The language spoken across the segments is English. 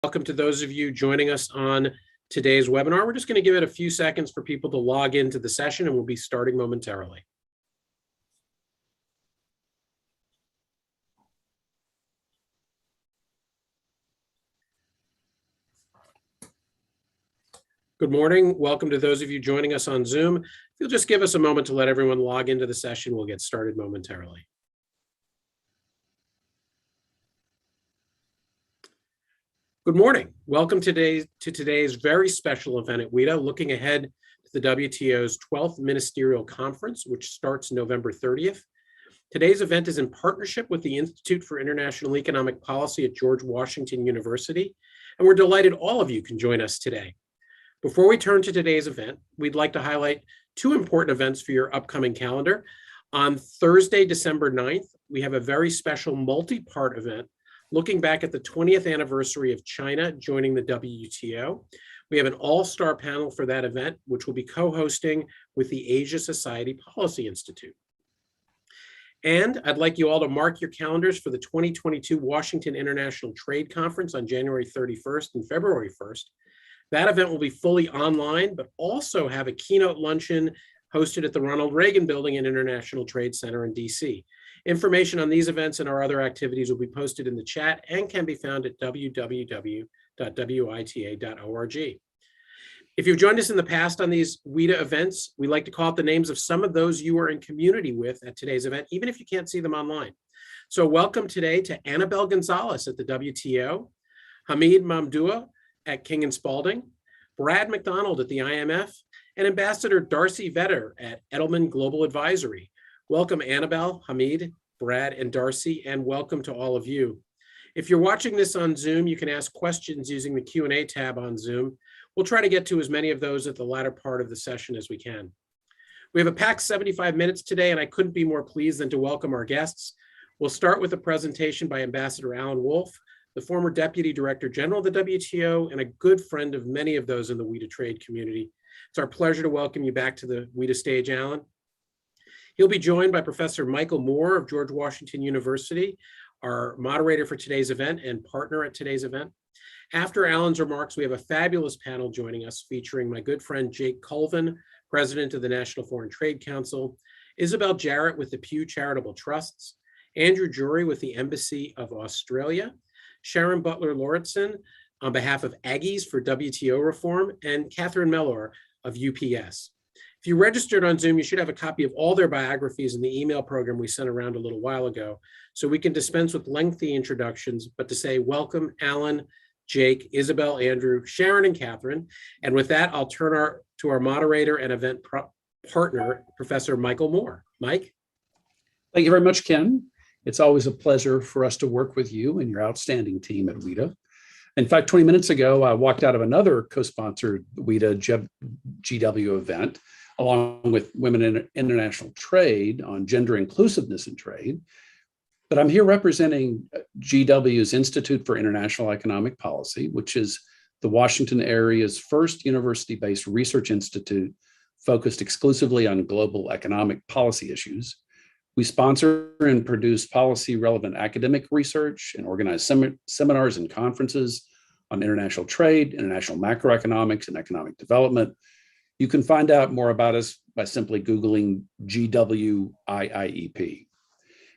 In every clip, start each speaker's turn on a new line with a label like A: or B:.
A: Welcome to those of you joining us on today's webinar. We're just going to give it a few seconds for people to log into the session, and we'll be starting momentarily. Good morning. Welcome to those of you joining us on Zoom. If you'll just give us a moment to let everyone log into the session, we'll get started momentarily. Good morning. Welcome to today's very special event at WITA, looking ahead to the WTO's 12th Ministerial Conference, which starts November 30th. Today's event is in partnership with the Institute for International Economic Policy at George Washington University, and we're delighted all of you can join us today. Before we turn to today's event, we'd like to highlight two important events for your upcoming calendar. On Thursday, December 9th, we have a very special multi-part event looking back at the 20th anniversary of China joining the WTO. We have an all-star panel for that event, which will be co-hosting with the Asia Society Policy Institute. And I'd like you all to mark your calendars for the 2022 Washington International Trade Conference on January 31st and February 1st. That event will be fully online, but also have a keynote luncheon hosted at the Ronald Reagan Building and International Trade Center in DC. Information on these events and our other activities will be posted in the chat and can be found at www.wita.org. If you've joined us in the past on these WITA events, we like to call out the names of some of those you are in community with at today's event, even if you can't see them online. So welcome today to Annabelle Gonzalez at the WTO, Hamid Mamdoua at King & Spalding, Brad McDonald at the IMF, and Ambassador Darcy Vetter at Edelman Global Advisory. Welcome, Annabelle, Hamid, Brad, and Darcy, and welcome to all of you. If you're watching this on Zoom, you can ask questions using the Q&A tab on Zoom. We'll try to get to as many of those at the latter part of the session as we can. We have a packed 75 minutes today, and I couldn't be more pleased than to welcome our guests. We'll start with a presentation by Ambassador Alan Wolff, the former Deputy Director General of the WTO and a good friend of many of those in the WITA trade community. It's our pleasure to welcome you back to the WITA stage, Alan. He'll be joined by Professor Michael Moore of George Washington University, our moderator for today's event and partner at today's event. After Alan's remarks, we have a fabulous panel joining us featuring my good friend Jake Colvin, President of the National Foreign Trade Council, Isabel Jarrett with the Pew Charitable Trusts, Andrew Jury with the Embassy of Australia, Sharon Butler Lauritsen on behalf of Aggies for WTO Reform, and Catherine Mellor of UPS. If you registered on Zoom, you should have a copy of all their biographies in the email program we sent around a little while ago. So we can dispense with lengthy introductions, but to say welcome, Alan, Jake, Isabel, Andrew, Sharon, and Catherine. And with that, I'll turn to our moderator and event partner, Professor Michael Moore. Mike?
B: Thank you very much, Ken. It's always a pleasure for us to work with you and your outstanding team at WITA. In fact, 20 minutes ago, I walked out of another co-sponsored WITA GWU event, along with Women in International Trade on gender inclusiveness in trade. But I'm here representing GW's Institute for International Economic Policy, which is the Washington area's first university-based research institute focused exclusively on global economic policy issues. We sponsor and produce policy-relevant academic research and organize seminars and conferences on international trade, international macroeconomics, and economic development. You can find out more about us by simply Googling GW IIEP.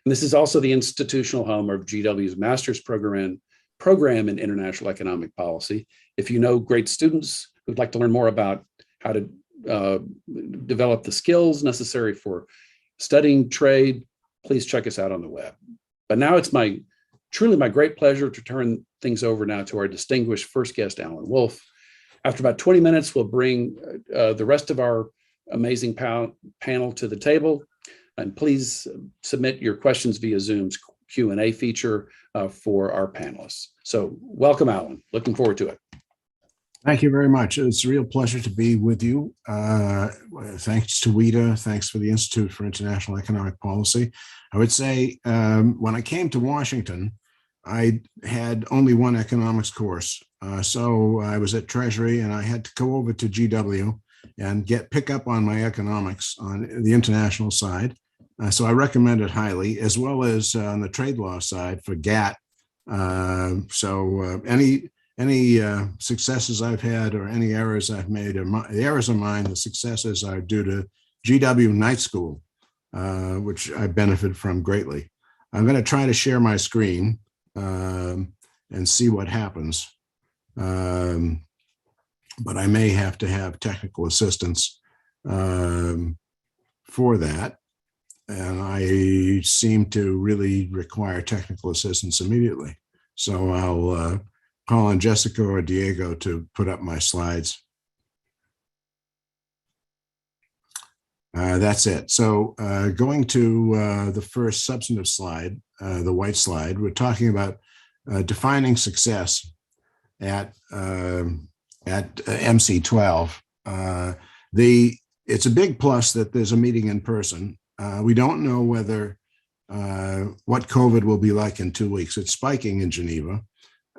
B: And this is also the institutional home of GW's master's program in international economic policy. If you know great students who'd like to learn more about how to develop the skills necessary for studying trade, please check us out on the web. But now it's truly my great pleasure to turn things over now to our distinguished first guest, Alan Wolff. After about 20 minutes, we'll bring the rest of our amazing panel to the table. And please submit your questions via Zoom's Q&A feature for our panelists. So welcome, Alan. Looking forward to it.
C: Thank you very much. It's a real pleasure to be with you. Thanks to WITA. Thanks for the Institute for International Economic Policy. I would say when I came to Washington, I had only one economics course. So I was at Treasury and I had to go over to GW and pick up on my economics on the international side. So I recommend it highly, as well as on the trade law side for GATT. Any any successes I've had or any errors I've made, the errors are mine. The successes are due to GW Night School, which I benefit from greatly. I'm going to try to share my screen and see what happens. But I may have to have technical assistance for that. And I seem to really require technical assistance immediately. So I'll call on Jessica or Diego to put up my slides. That's it. So going to the first substantive slide, the white slide, we're talking about defining success at MC12. It's a big plus that there's a meeting in person. We don't know whether what COVID will be like in 2 weeks. It's spiking in Geneva,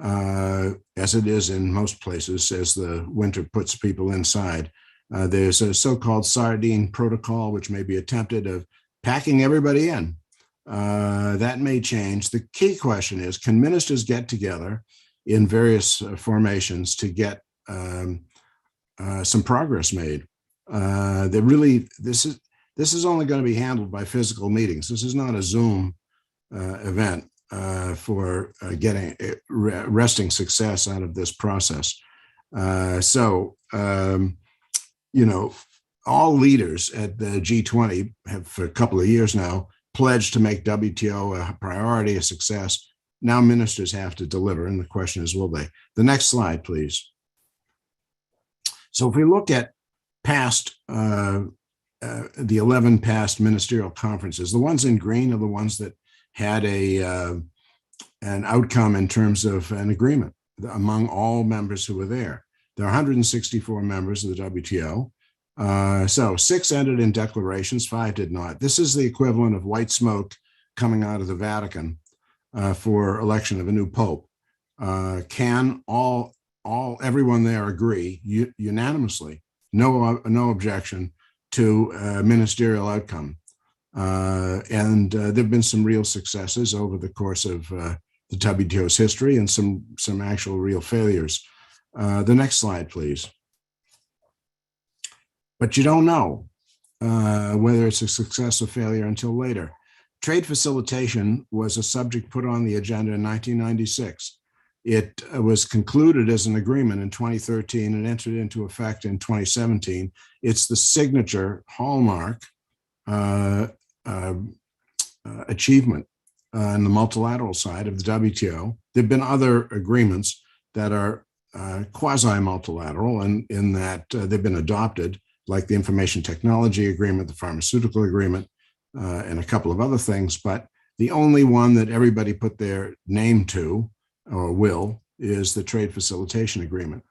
C: as it is in most places as the winter puts people inside. There's a so-called sardine protocol, which may be attempted of packing everybody in. That may change. The key question is, can ministers get together in various formations to get some progress made? This is only going to be handled by physical meetings. This is not a Zoom event for getting wresting success out of this process. You know, all leaders at the G20 have for a couple of years now pledged to make WTO a priority, a success. Now ministers have to deliver, and the question is, will they? The next slide, please. So if we look at past the 11 past ministerial conferences, the ones in green are the ones that had an outcome in terms of an agreement among all members who were there. There are 164 members of the WTO. So 6 ended in declarations, 5 did not. This is the equivalent of white smoke coming out of the Vatican for election of a new pope. Can everyone there agree unanimously, no objection to a ministerial outcome? And there've been some real successes over the course of the WTO's history, and some actual real failures. The next slide, please. But you don't know whether it's a success or failure until later. Trade facilitation was a subject put on the agenda in 1996. It was concluded as an agreement in 2013 and entered into effect in 2017. It's the signature hallmark achievement on the multilateral side of the WTO. There have been other agreements that are quasi-multilateral, and in that they've been adopted, like the Information Technology Agreement, the Pharmaceutical Agreement, and a couple of other things. But the only one that everybody put their name to, or will, is the Trade Facilitation Agreement.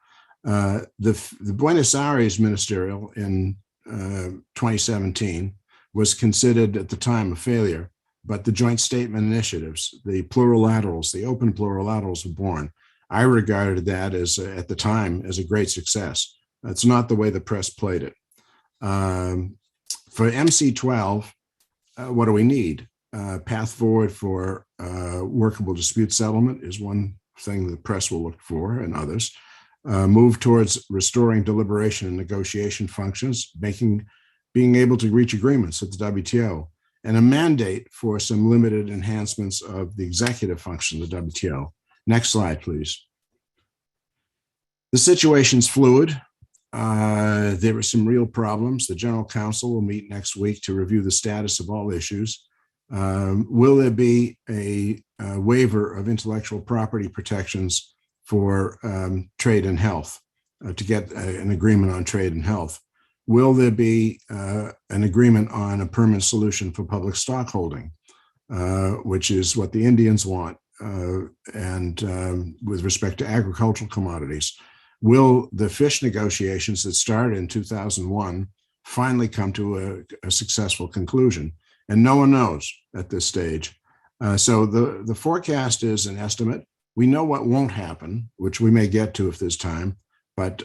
C: The Buenos Aires Ministerial in 2017 was considered at the time a failure, but the joint statement initiatives, the plurilaterals, the open plurilaterals were born. I regarded that as, at the time, as a great success. That's not the way the press played it. For MC12, what do we need? Path forward for workable dispute settlement is one thing the press will look for, and others. Move towards restoring deliberation and negotiation functions, being able to reach agreements at the WTO, and a mandate for some limited enhancements of the executive function of the WTO. Next slide, please. The situation's fluid. There are some real problems. The General Counsel will meet next week to review the status of all issues. Will there be a waiver of intellectual property protections for trade and health, to get an agreement on trade and health? Will there be an agreement on a permanent solution for public stockholding, which is what the Indians want, and with respect to agricultural commodities? Will the fish negotiations that started in 2001 finally come to a successful conclusion? And no one knows at this stage. So the forecast is an estimate. We know what won't happen, which we may get to if there's time, but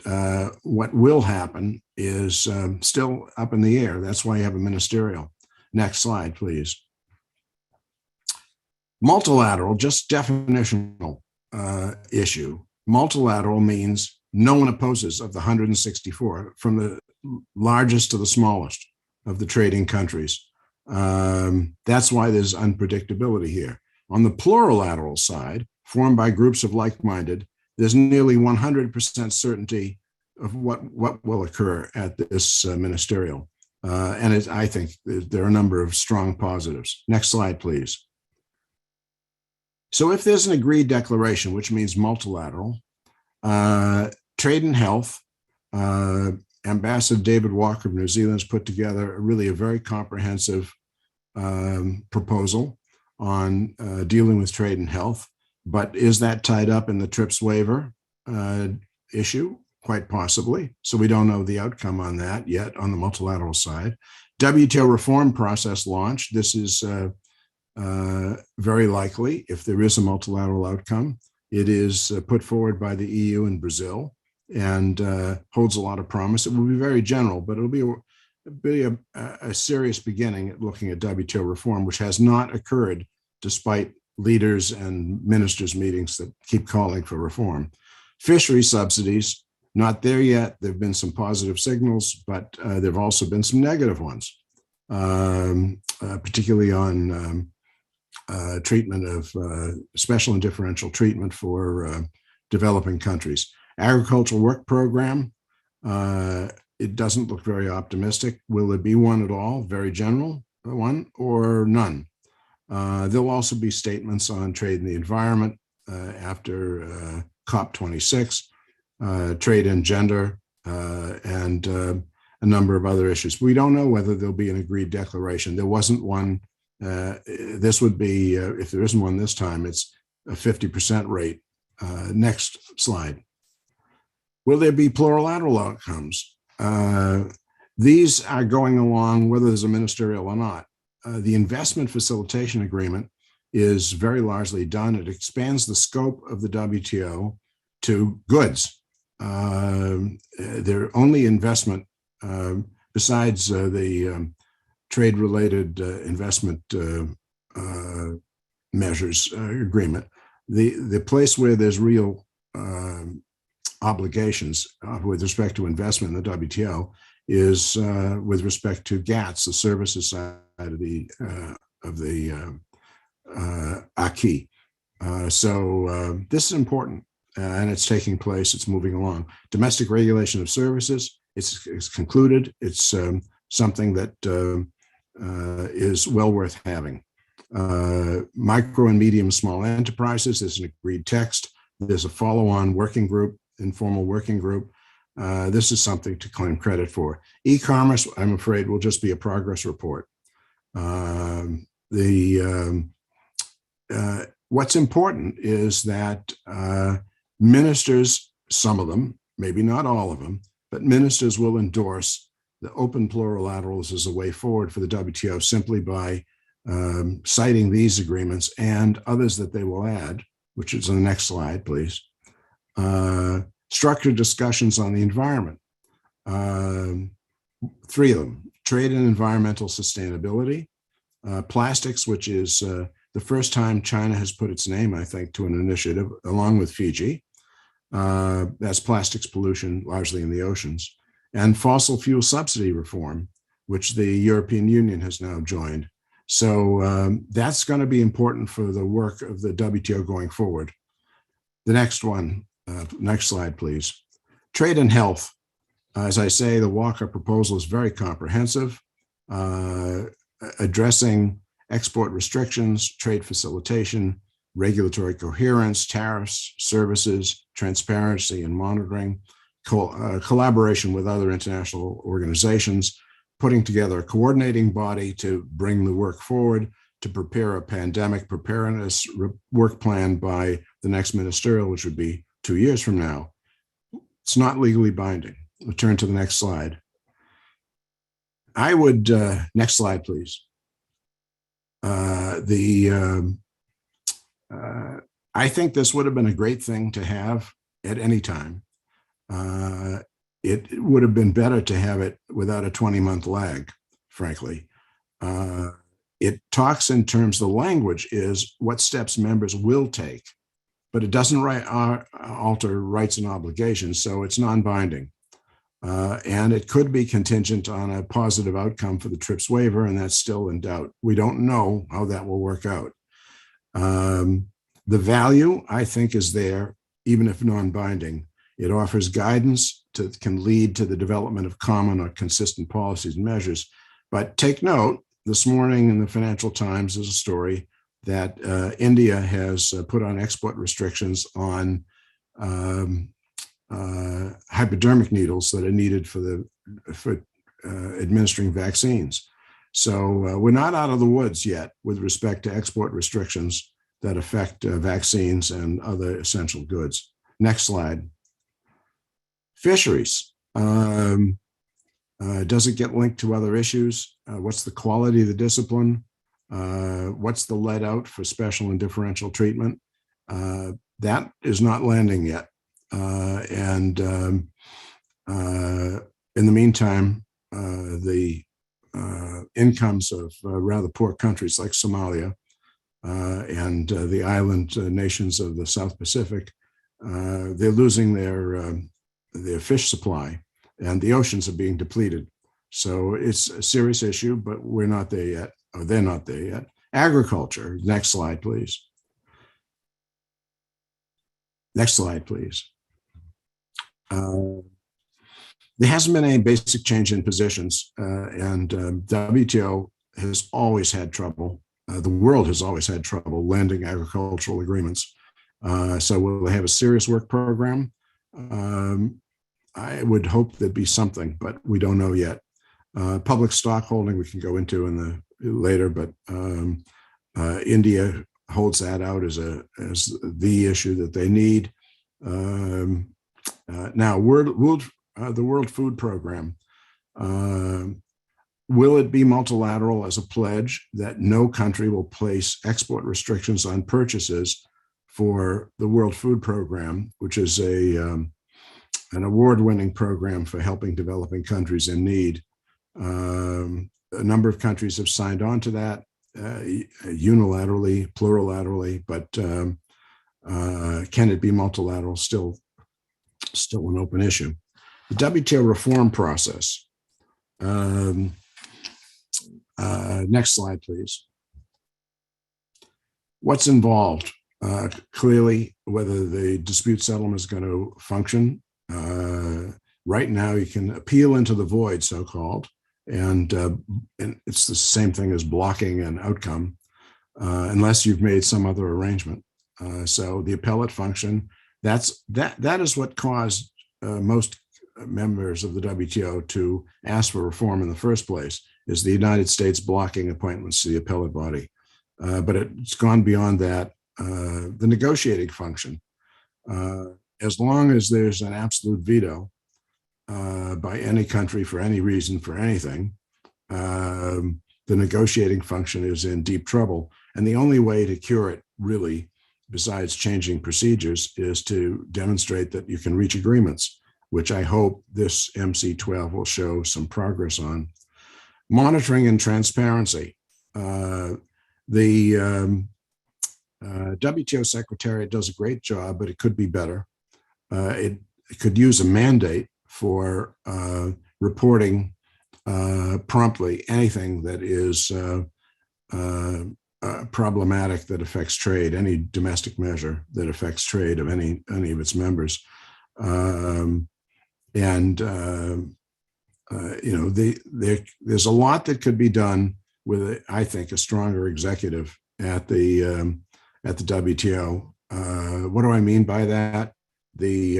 C: what will happen is still up in the air. That's why you have a ministerial. Next slide, please. Multilateral, just definitional issue. Multilateral means no one opposes of the 164, from the largest to the smallest of the trading countries. That's why there's unpredictability here. On the plurilateral side, formed by groups of like-minded, there's nearly 100% certainty of what will occur at this ministerial. I think there are a number of strong positives. Next slide, please. So if there's an agreed declaration, which means multilateral, trade and health, Ambassador David Walker of New Zealand has put together really a very comprehensive proposal on dealing with trade and health. But is that tied up in the TRIPS waiver issue? Quite possibly. So we don't know the outcome on that yet on the multilateral side. WTO Reform Process launched. This is very likely, if there is a multilateral outcome. It is put forward by the EU and Brazil, and holds a lot of promise. It will be very general, but it'll be a serious beginning at looking at WTO reform, which has not occurred despite leaders and ministers' meetings that keep calling for reform. Fishery subsidies, not there yet. There have been some positive signals, but there have also been some negative ones, particularly on treatment of special and differential treatment for developing countries. Agricultural work program, it doesn't look very optimistic. Will there be one at all? Very general one or none? There'll also be statements on trade and the environment after COP26, trade and gender, and a number of other issues. We don't know whether there'll be an agreed declaration. There wasn't one. This would be, if there isn't one this time, it's a 50% rate. Next slide. Will there be plurilateral outcomes? These are going along whether there's a ministerial or not. The investment facilitation agreement is very largely done. It expands the scope of the WTO to goods. Their only investment, besides the trade-related investment measures agreement, the place where there's real obligations with respect to investment in the WTO is with respect to GATS, the services side of the acquis. So this is important, and it's taking place. It's moving along. Domestic regulation of services. It's concluded. It's something that is well worth having. Micro and medium small enterprises. There's an agreed text. There's a follow-on working group, informal working group. This is something to claim credit for. E-commerce, I'm afraid, will just be a progress report. What's important is that ministers, some of them, maybe not all of them, but ministers will endorse the open plurilaterals as a way forward for the WTO simply by citing these agreements and others that they will add, which is on the next slide, please. Structured discussions on the environment. 3 of them: trade and environmental sustainability, plastics, which is the first time China has put its name, I think, to an initiative, along with Fiji. That's plastics pollution, largely in the oceans. And fossil fuel subsidy reform, which the European Union has now joined. So that's going to be important for the work of the WTO going forward. The next one, next slide, please. Trade and health. As I say, the Walker proposal is very comprehensive, addressing export restrictions, trade facilitation, regulatory coherence, tariffs, services, transparency and monitoring, collaboration with other international organizations, putting together a coordinating body to bring the work forward, to prepare a pandemic preparedness work plan by the next ministerial, which would be 2 years from now. It's not legally binding. We'll turn to the next slide. I would, next slide, please. I think this would have been a great thing to have at any time. It would have been better to have it without a 20-month lag, frankly. It talks in terms, the language is what steps members will take but it doesn't alter rights and obligations, so it's non-binding. And it could be contingent on a positive outcome for the TRIPS waiver, and that's still in doubt. We don't know how that will work out. The value, I think, is there, even if non-binding. It offers guidance that can lead to the development of common or consistent policies and measures. But take note, this morning in the Financial Times, there's a story that India has put on export restrictions on hypodermic needles that are needed for administering vaccines. So we're not out of the woods yet with respect to export restrictions that affect vaccines and other essential goods. Next slide. Fisheries. Does it get linked to other issues? What's the quality of the discipline? What's the let out for special and differential treatment? That is not landing yet. In the meantime, the incomes of rather poor countries like Somalia and the island nations of the South Pacific, they're losing their fish supply, and the oceans are being depleted. So it's a serious issue, but we're not there yet, or they're not there yet. Agriculture. Next slide, please. Next slide, please. There hasn't been any basic change in positions, and WTO has always had trouble. The world has always had trouble landing agricultural agreements. So we'll have a serious work program. I would hope there'd be something, but we don't know yet. Public stock holding we can go into later, but India holds that out as the issue that they need. Now, the World Food Program, will it be multilateral as a pledge that no country will place export restrictions on purchases for the World Food Program, which is an award-winning program for helping developing countries in need? A number of countries have signed on to that unilaterally, plurilaterally, but can it be multilateral? Still an open issue. The WTO Reform Process. Next slide, please. What's involved? Clearly, whether the dispute settlement is going to function. Right now, you can appeal into the void, so-called, and it's the same thing as blocking an outcome, unless you've made some other arrangement. So the appellate function, that is what caused most members of the WTO to ask for reform in the first place, is the United States blocking appointments to the appellate body. But it's gone beyond that. The negotiating function, as long as there's an absolute veto by any country for any reason for anything, the negotiating function is in deep trouble. And the only way to cure it, really, besides changing procedures, is to demonstrate that you can reach agreements, which I hope this MC12 will show some progress on. Monitoring and transparency. The WTO Secretariat does a great job, but it could be better. It could use a mandate for reporting promptly anything that is problematic that affects trade, any domestic measure that affects trade of any of its members. There's a lot that could be done with, I think, a stronger executive at the WTO. What do I mean by that? The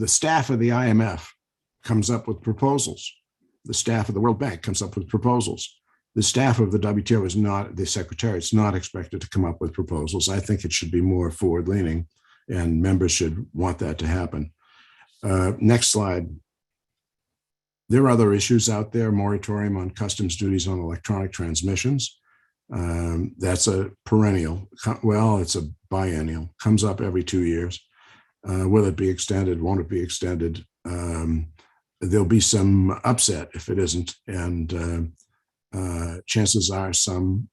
C: staff of the IMF comes up with proposals. The staff of the World Bank comes up with proposals. The staff of the WTO is not, the Secretariat is not expected to come up with proposals. I think it should be more forward-leaning, and members should want that to happen. Next slide. There are other issues out there. Moratorium on customs duties on electronic transmissions. That's a perennial. Well, it's a biennial. Comes up every 2 years. Will it be extended? Won't it be extended? There'll be some upset if it isn't, and chances are some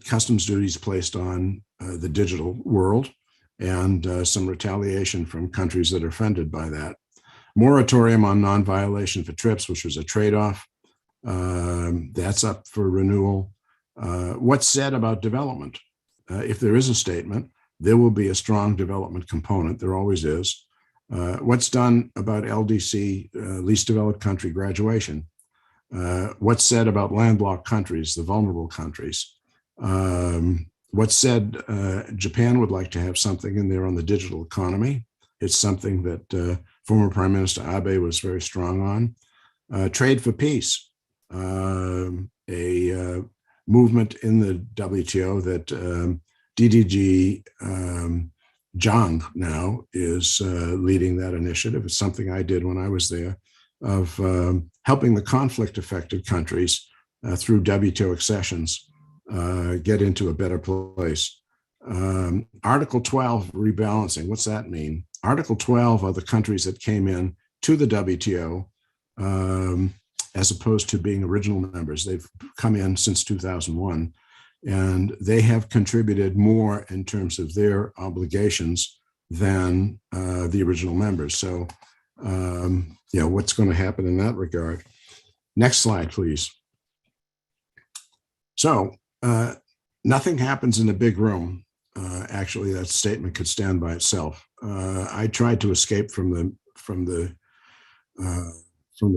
C: customs duties placed on the digital world, and some retaliation from countries that are offended by that. Moratorium on non-violation for TRIPS, which was a trade-off. That's up for renewal. What's said about development? If there is a statement, there will be a strong development component. There always is. What's done about LDC, least developed country graduation? What's said about landlocked countries, the vulnerable countries? What's said, Japan would like to have something in there on the digital economy. It's something that former Prime Minister Abe was very strong on. Trade for peace, a movement in the WTO that DDG Zhang now is leading that initiative. It's something I did when I was there, of helping the conflict-affected countries through WTO accessions get into a better place. Article 12, rebalancing, what's that mean? Article 12 are the countries that came in to the WTO as opposed to being original members. They've come in since 2001, and they have contributed more in terms of their obligations than the original members. So, what's going to happen in that regard? Next slide, please. So, nothing happens in a big room. Actually, that statement could stand by itself. I tried to escape from the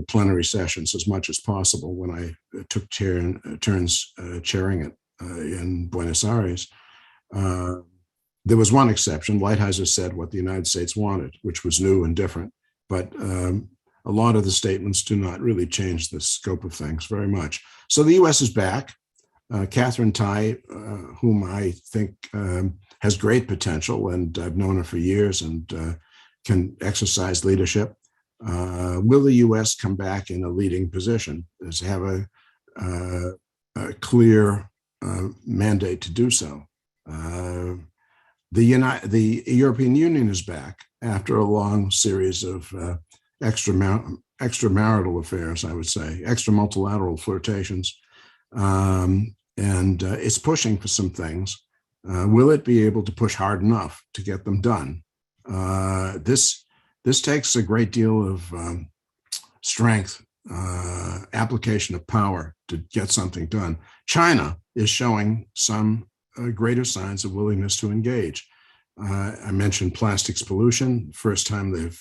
C: plenary sessions as much as possible when I took turns chairing it in Buenos Aires. There was one exception. Lighthizer said what the United States wanted, which was new and different. But a lot of the statements do not really change the scope of things very much. So the U.S. is back. Catherine Tai, whom I think has great potential, and I've known her for years and can exercise leadership. Will the U.S. come back in a leading position? Does it have a clear mandate to do so? The European Union is back after a long series of extramarital affairs, I would say, extra multilateral flirtations. And it's pushing for some things. Will it be able to push hard enough to get them done? This takes a great deal of strength, application of power to get something done. China is showing some greater signs of willingness to engage. I mentioned plastics pollution. First time they've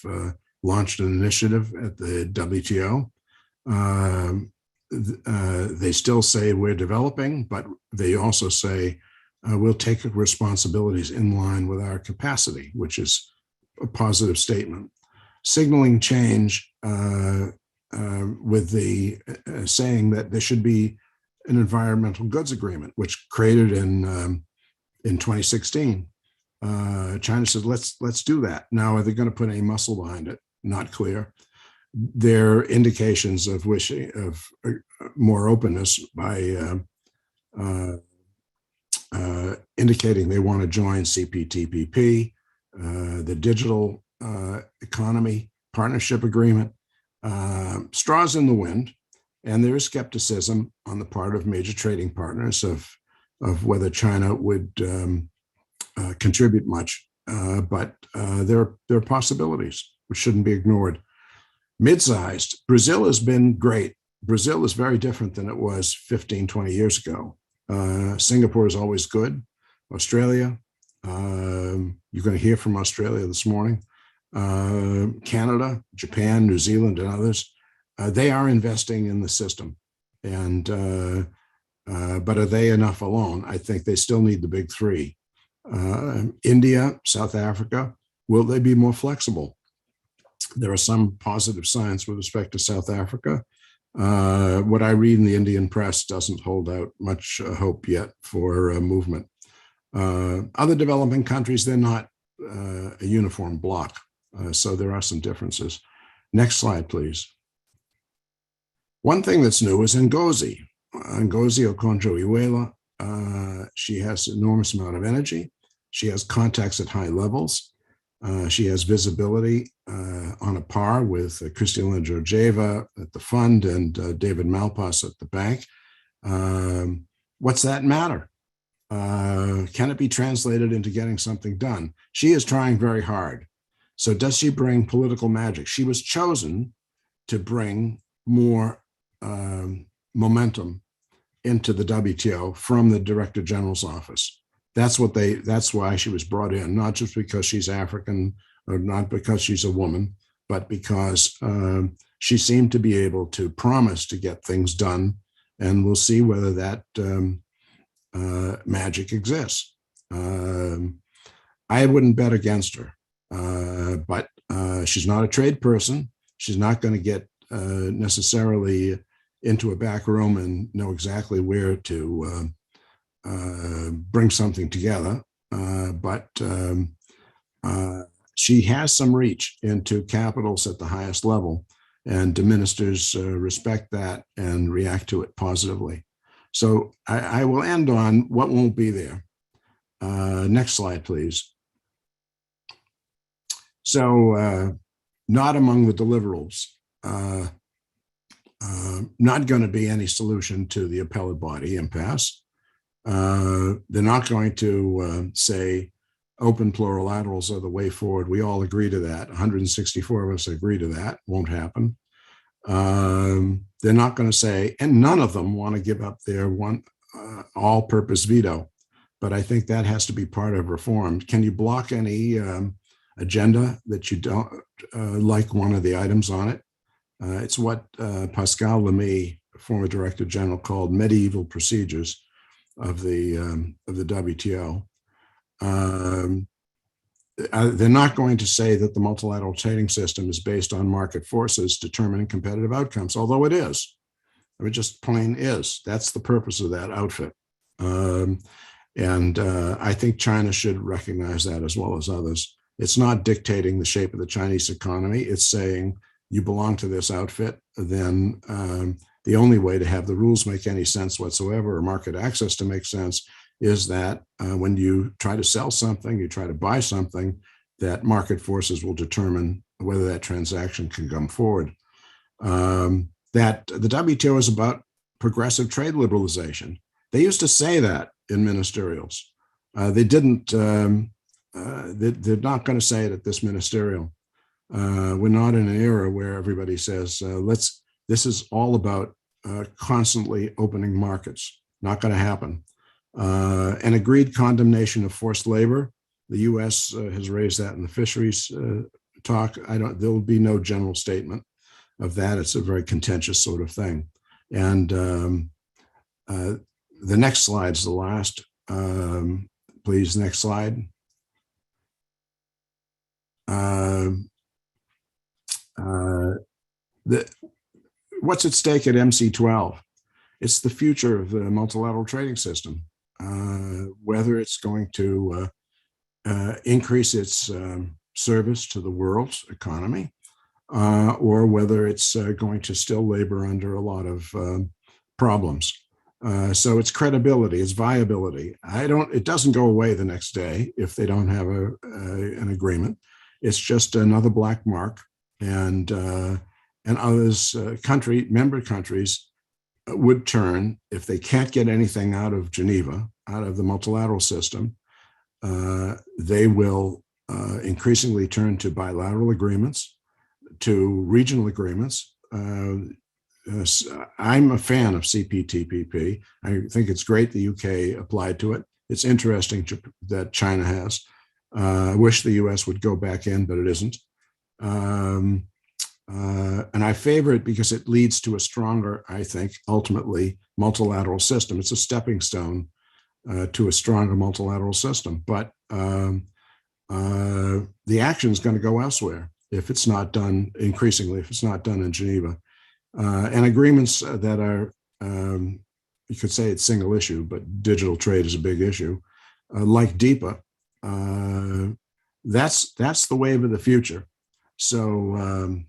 C: launched an initiative at the WTO. They still say we're developing, but they also say we'll take responsibilities in line with our capacity, which is a positive statement. Signaling change with the saying that there should be an environmental goods agreement, which created in 2016. China said, let's do that. Now, are they going to put any muscle behind it? Not clear. There are indications of wishing of more openness by indicating they want to join CPTPP, the digital economy partnership agreement. Straws in the wind, and there is skepticism on the part of major trading partners of whether China would contribute much, but there are possibilities which shouldn't be ignored. Mid-sized, Brazil has been great. Brazil is very different than it was 15, 20 years ago. Singapore is always good. Australia, you're going to hear from Australia this morning. Canada, Japan, New Zealand, and others, they are investing in the system. And but are they enough alone? I think they still need the big three. India, South Africa, will they be more flexible? There are some positive signs with respect to South Africa. What I read in the Indian press doesn't hold out much hope yet for movement. Other developing countries, they're not a uniform bloc, so there are some differences. Next slide, please. One thing that's new is Ngozi Okonjo-Iweala. She has an enormous amount of energy. She has contacts at high levels. She has visibility on a par with Kristalina Georgieva at the fund and David Malpass at the bank. What's that matter? Can it be translated into getting something done? She is trying very hard. So does she bring political magic? She was chosen to bring more momentum into the WTO from the Director General's office. That's why she was brought in, not just because she's African or not because she's a woman, but because she seemed to be able to promise to get things done. And we'll see whether that magic exists. I wouldn't bet against her, but she's not a trade person. She's not going to get necessarily into a back room and know exactly where to bring something together. But she has some reach into capitals at the highest level, and the ministers respect that and react to it positively. So I will end on what won't be there. Next slide, please. So not among the deliverables, not going to be any solution to the appellate body impasse. They're not going to say open plurilaterals are the way forward. We all agree to that. 164 of us agree to that. Won't happen. They're not going to say, and none of them want to give up their all-purpose veto. But I think that has to be part of reform. Can you block any agenda that you don't like one of the items on it? It's what Pascal Lamy, former Director General, called medieval procedures of the WTO. They're not going to say that the multilateral trading system is based on market forces determining competitive outcomes, although it is. I mean, just plain is. That's the purpose of that outfit. And I think China should recognize that as well as others. It's not dictating the shape of the Chinese economy. It's saying you belong to this outfit, then the only way to have the rules make any sense whatsoever or market access to make sense is that when you try to sell something, you try to buy something, that market forces will determine whether that transaction can come forward. That the WTO is about progressive trade liberalization. They used to say that in ministerials. They didn't, they're not going to say it at this ministerial. We're not in an era where everybody says, this is all about constantly opening markets. Not going to happen. An agreed condemnation of forced labor. The U.S. Has raised that in the fisheries talk. There will be no general statement of that. It's a very contentious sort of thing. And the next slide's the last. Please, next slide. What's at stake at MC12? It's the future of the multilateral trading system. Whether it's going to increase its service to the world's economy, or whether it's going to still labor under a lot of problems. So it's credibility, it's viability. It doesn't go away the next day if they don't have an agreement. It's just another black mark, and others, member countries would turn, if they can't get anything out of Geneva, out of the multilateral system, they will increasingly turn to bilateral agreements, to regional agreements. I'm a fan of CPTPP. I think it's great the UK applied to it. It's interesting that China has. I wish the US would go back in, but it isn't. And I favor it because it leads to a stronger, I think, ultimately multilateral system. It's a stepping stone to a stronger multilateral system. But the action is going to go elsewhere if it's not done, increasingly, if it's not done in Geneva. And agreements that are, you could say it's single issue, but digital trade is a big issue, like DIPA, that's the wave of the future. So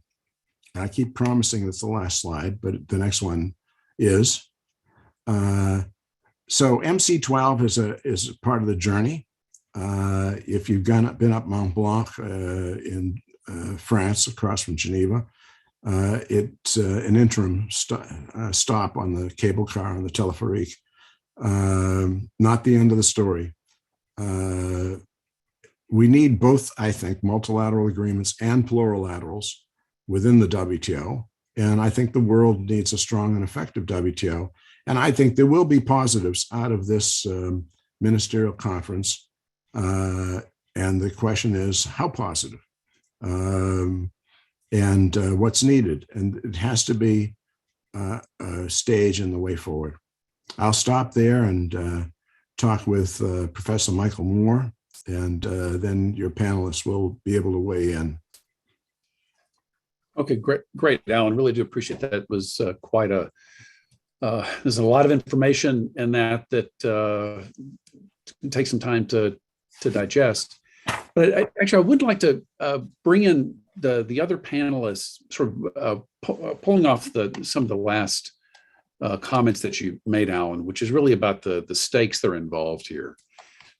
C: I keep promising that's the last slide, but the next one is. So MC12 is part of the journey. If you've been up Mont Blanc in France, across from Geneva, it's an interim stop on the cable car on the telepherique. not the end of the story. We need both, I think, multilateral agreements and plurilaterals within the WTO. And I think the world needs a strong and effective WTO. And I think there will be positives out of this ministerial conference. And the question is, how positive? And what's needed? And it has to be a stage in the way forward. I'll stop there and talk with Professor Michael Moore, and then your panelists will be able to weigh in.
B: Okay, great, Alan. Really do appreciate that. It was quite a, there's a lot of information in that take some time to digest. But actually, I would like to bring in the other panelists, sort of pulling off some of the last comments that you made, Alan, which is really about the stakes that are involved here.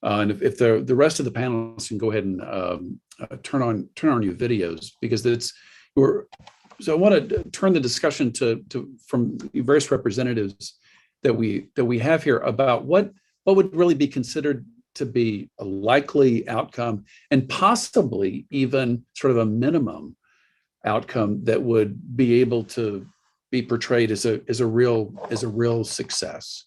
B: And if the rest of the panelists can go ahead and turn on your videos, because so I want to turn the discussion from various representatives that we have here about what would really be considered to be a likely outcome, and possibly even sort of a minimum outcome that would be able to be portrayed as a real success.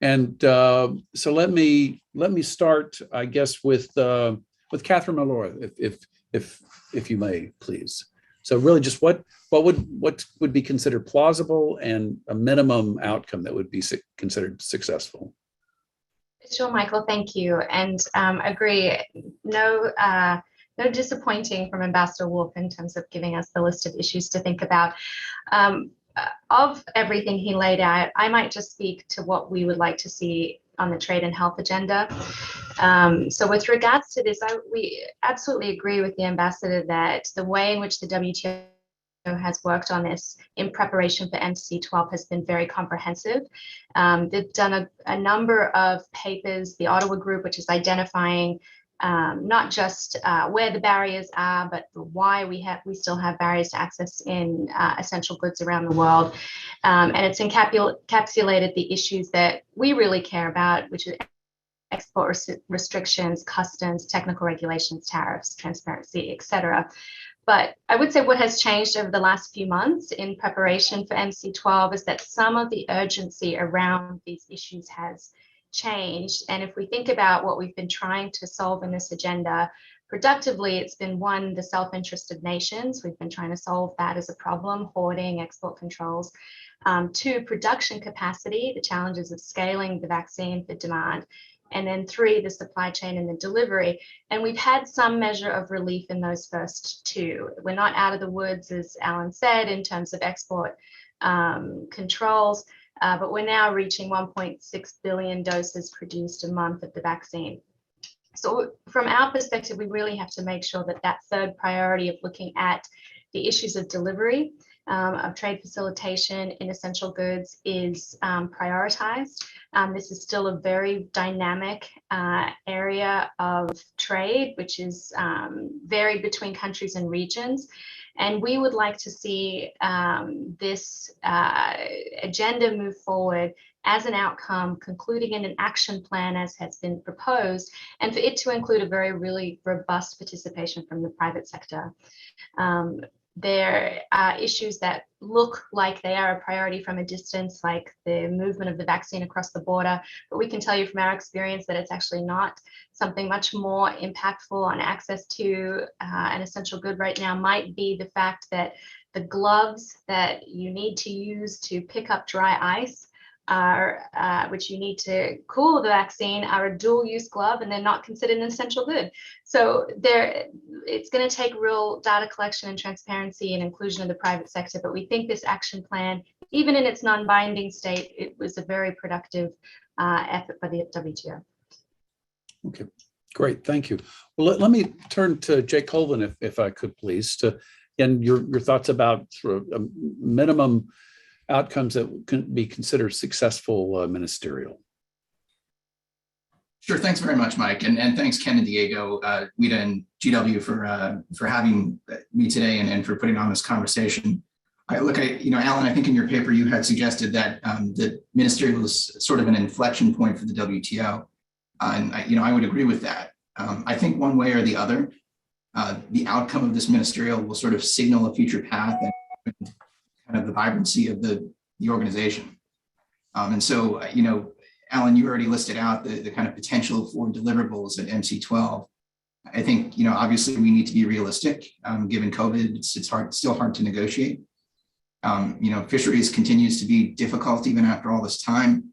B: And so let me start, I guess, with Catherine Malora, if you may, please. So really, just what would be considered plausible and a minimum outcome that would be considered successful?
D: Sure, Michael, thank you. And agree, no disappointing from Ambassador Wolff in terms of giving us the list of issues to think about. Of everything he laid out, I might just speak to what we would like to see on the trade and health agenda. So with regards to this, we absolutely agree with the ambassador that the way in which the WTO has worked on this in preparation for MC12 has been very comprehensive. They've done a number of papers, the Ottawa group, which is identifying not just where the barriers are, but why we still have barriers to access in essential goods around the world. And it's encapsulated the issues that we really care about, which is export restrictions, customs, technical regulations, tariffs, transparency, etc. But I would say what has changed over the last few months in preparation for MC12 is that some of the urgency around these issues has changed. And if we think about what we've been trying to solve in this agenda productively, it's been one, the self-interest of nations. We've been trying to solve that as a problem, hoarding, export controls. Two, production capacity, the challenges of scaling the vaccine for demand. And then three, the supply chain and the delivery. And we've had some measure of relief in those first two. We're not out of the woods, as Alan said, in terms of export controls, but we're now reaching 1.6 billion doses produced a month of the vaccine. So from our perspective, we really have to make sure that that third priority of looking at the issues of delivery, of trade facilitation in essential goods is prioritized. This is still a very dynamic area of trade, which is varied between countries and regions. And we would like to see this agenda move forward as an outcome, concluding in an action plan as has been proposed, and for it to include a really robust participation from the private sector. There are issues that look like they are a priority from a distance, like the movement of the vaccine across the border, but we can tell you from our experience that it's actually not. Something much more impactful on access to an essential good right now might be the fact that the gloves that you need to use to pick up dry ice which you need to cool the vaccine, are a dual-use glove, and they're not considered an essential good. So it's going to take real data collection and transparency and inclusion of the private sector. But we think this action plan, even in its non-binding state, it was a very productive effort by the WTO.
B: Okay, great, thank you. Well, let me turn to Jay Colvin, if I could, please, to again your thoughts about sort of a minimum outcomes that can be considered successful ministerial.
E: Sure, thanks very much, Mike, and thanks Ken and Diego, WITA and GW for having me today and for putting on this conversation. Alan, I think in your paper you had suggested that the ministerial was sort of an inflection point for the WTO, and I would agree with that. I think one way or the other, the outcome of this ministerial will sort of signal a future path and kind of the vibrancy of the organization. And so, Alan, you already listed out the kind of potential for deliverables at MC12. I think, obviously we need to be realistic. Given COVID, it's still hard to negotiate. Fisheries continues to be difficult even after all this time.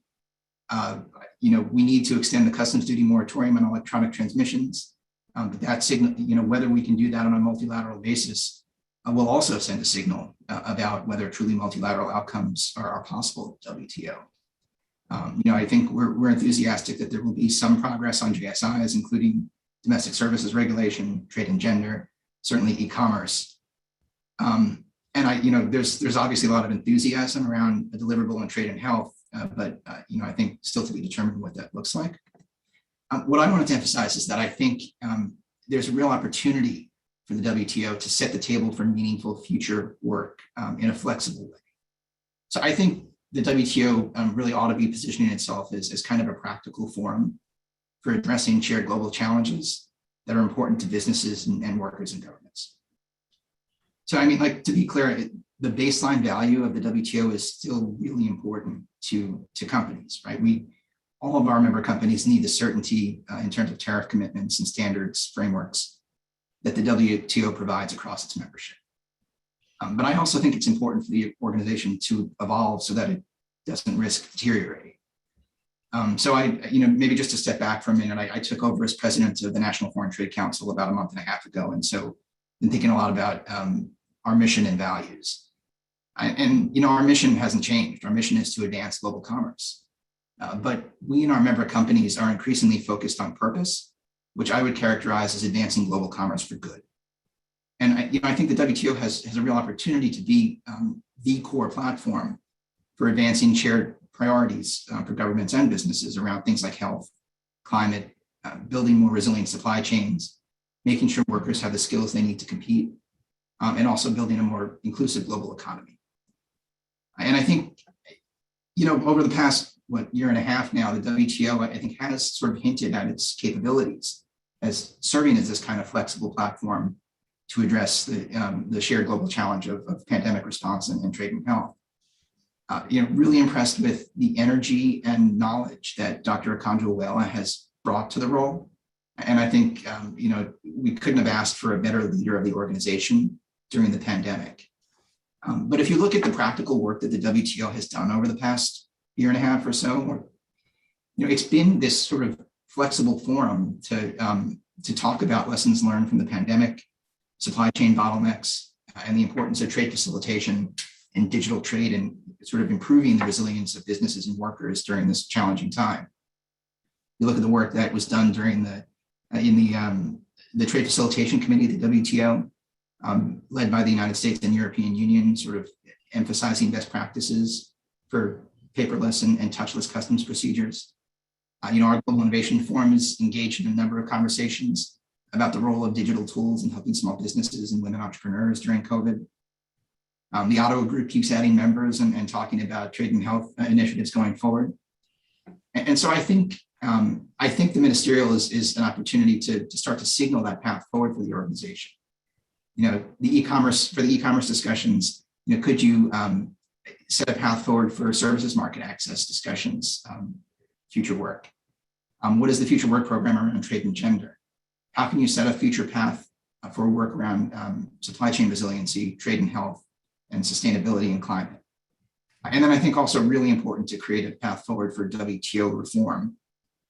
E: We need to extend the customs duty moratorium on electronic transmissions. But that signal, whether we can do that on a multilateral basis, will also send a signal about whether truly multilateral outcomes are possible at WTO. I think we're enthusiastic that there will be some progress on JSIs, including domestic services regulation, trade and gender, certainly e-commerce. And there's obviously a lot of enthusiasm around a deliverable in trade and health, but I think still to be determined what that looks like. What I wanted to emphasize is that I think there's a real opportunity for the WTO to set the table for meaningful future work in a flexible way. So I think the WTO really ought to be positioning itself as kind of a practical forum for addressing shared global challenges that are important to businesses and workers and governments. So, to be clear, the baseline value of the WTO is still really important to companies, right? All of our member companies need the certainty in terms of tariff commitments and standards frameworks that the WTO provides across its membership. But I also think it's important for the organization to evolve so that it doesn't risk deteriorating. So maybe just to step back for a minute, I took over as president of the National Foreign Trade Council about a month and a half ago. And so been thinking a lot about our mission and values. Our mission hasn't changed. Our mission is to advance global commerce. But we and our member companies are increasingly focused on purpose, which I would characterize as advancing global commerce for good. And I think the WTO has a real opportunity to be the core platform for advancing shared priorities for governments and businesses around things like health, climate, building more resilient supply chains, making sure workers have the skills they need to compete, and also building a more inclusive global economy. And I think, over the past, year and a half now, the WTO, I think, has sort of hinted at its capabilities as serving as this kind of flexible platform to address the shared global challenge of pandemic response and trade and health. Really impressed with the energy and knowledge that Dr. Akanjo-Iweala has brought to the role. And I think, we couldn't have asked for a better leader of the organization during the pandemic. But if you look at the practical work that the WTO has done over the past year and a half or so, it's been this sort of flexible forum to talk about lessons learned from the pandemic, supply chain bottlenecks, and the importance of trade facilitation and digital trade and sort of improving the resilience of businesses and workers during this challenging time. You look at the work that was done during the Trade Facilitation Committee of the WTO, led by the United States and European Union, sort of emphasizing best practices for paperless and touchless customs procedures. Our Global Innovation Forum is engaged in a number of conversations about the role of digital tools in helping small businesses and women entrepreneurs during COVID. The Ottawa Group keeps adding members and talking about trade and health initiatives going forward. And so I think the ministerial is an opportunity to start to signal that path forward for the organization. The e-commerce discussions, could you set a path forward for services market access discussions, future work? What is the future work program around trade and gender? How can you set a future path for work around supply chain resiliency, trade and health, and sustainability and climate? And then I think also really important to create a path forward for WTO reform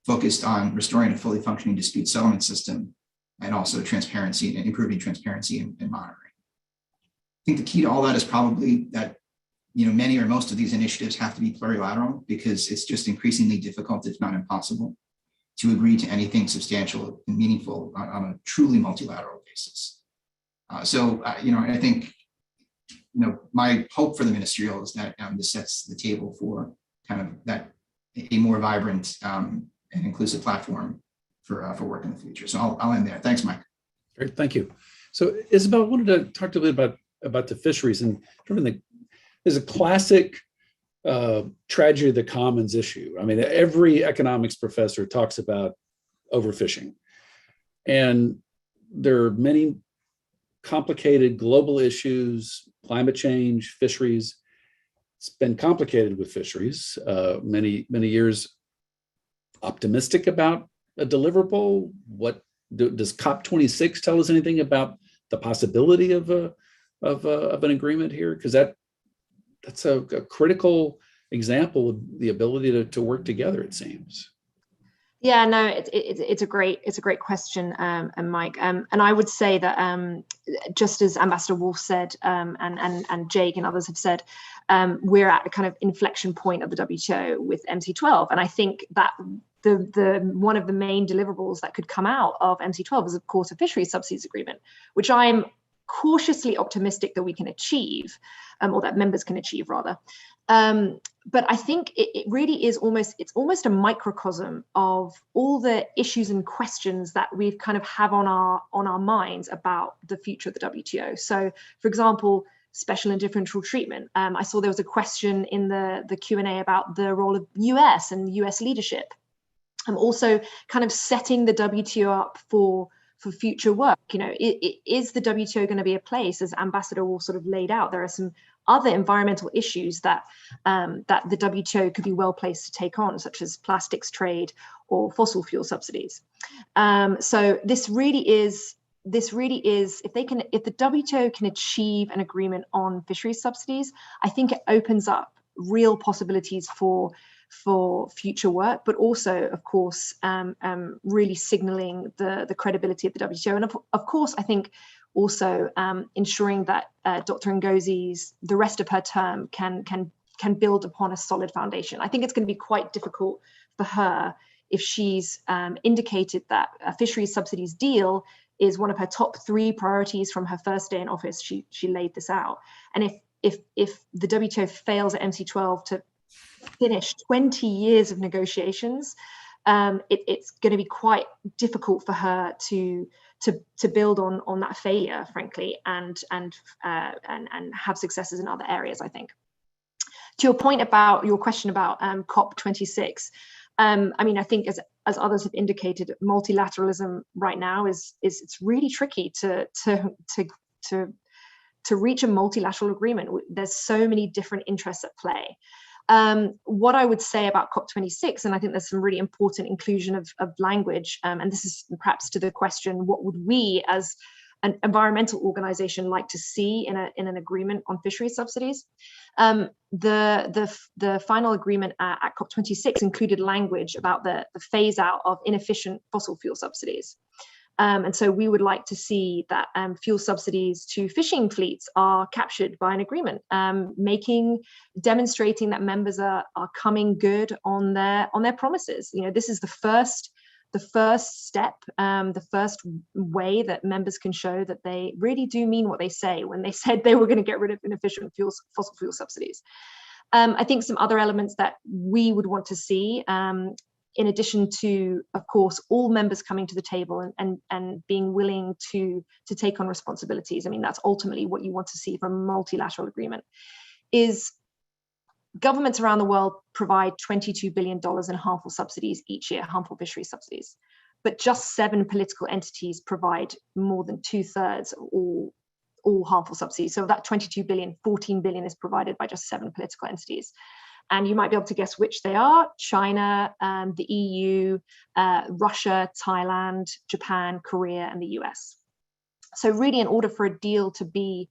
E: focused on restoring a fully functioning dispute settlement system and also transparency and improving transparency and monitoring. I think the key to all that is probably that many or most of these initiatives have to be plurilateral because it's just increasingly difficult, if not impossible, to agree to anything substantial and meaningful on a truly multilateral basis. I think my hope for the ministerial is that this sets the table for kind of that a more vibrant and inclusive platform for work in the future. So I'll end there. Thanks, Mike.
B: Great, thank you. So Isabel, I wanted to talk a little bit about the fisheries and is a classic tragedy of the commons issue. I mean, every economics professor talks about overfishing. And there are many complicated global issues, climate change, fisheries. It's been complicated with fisheries. Many years optimistic about a deliverable. What does COP26 tell us anything about the possibility of an agreement here? Because that's a critical example of the ability to work together, it seems.
F: Yeah, no, it's a great question, and Mike, and I would say that just as Ambassador Wolff said, and Jake and others have said, we're at a kind of inflection point of the WTO with MC12, and I think that the one of the main deliverables that could come out of MC12 is, of course, a fisheries subsidies agreement, which I'm cautiously optimistic that we can achieve, or that members can achieve rather. But I think it really is almost a microcosm of all the issues and questions that we've kind of have on our minds about the future of the WTO. So, for example, special and differential treatment. I saw there was a question in the Q&A about the role of US and US leadership. I'm also kind of setting the WTO up for future work. You know, is the WTO going to be a place, as Ambassador Wolff sort of laid out? There are some other environmental issues that the WTO could be well placed to take on, such as plastics trade or fossil fuel subsidies. So this really is if the WTO can achieve an agreement on fisheries subsidies, I think it opens up real possibilities for future work, but also, of course, really signaling the credibility of the WTO. And of course, I think also ensuring that Dr. Ngozi's, the rest of her term can build upon a solid foundation. I think it's going to be quite difficult for her if she's indicated that a fisheries subsidies deal is one of her top 3 priorities from her first day in office. She laid this out. And if the WTO fails at MC12 to finish 20 years of negotiations, it's going to be quite difficult for her to build on that failure, frankly, and have successes in other areas, I think. To your point about your question about COP26, I mean, I think as others have indicated, multilateralism right now is it's really tricky to reach a multilateral agreement. There's so many different interests at play. What I would say about COP26, and I think there's some really important inclusion of language, and this is perhaps to the question, what would we as an environmental organization like to see in an agreement on fisheries subsidies? The final agreement at COP26 included language about the phase out of inefficient fossil fuel subsidies. And so we would like to see that fuel subsidies to fishing fleets are captured by an agreement, demonstrating that members are coming good on their promises. You know, this is the first step, the first way that members can show that they really do mean what they say when they said they were going to get rid of inefficient fossil fuel subsidies. I think some other elements that we would want to see, in addition to, of course, all members coming to the table and being willing to take on responsibilities. I mean, that's ultimately what you want to see from a multilateral agreement, is governments around the world provide $22 billion in harmful subsidies each year, harmful fisheries subsidies, but just 7 political entities provide more than 2/3 of all harmful subsidies. So of that 22 billion, 14 billion is provided by just 7 political entities. And you might be able to guess which they are: China, the EU, Russia, Thailand, Japan, Korea, and the US. So really, in order for a deal to be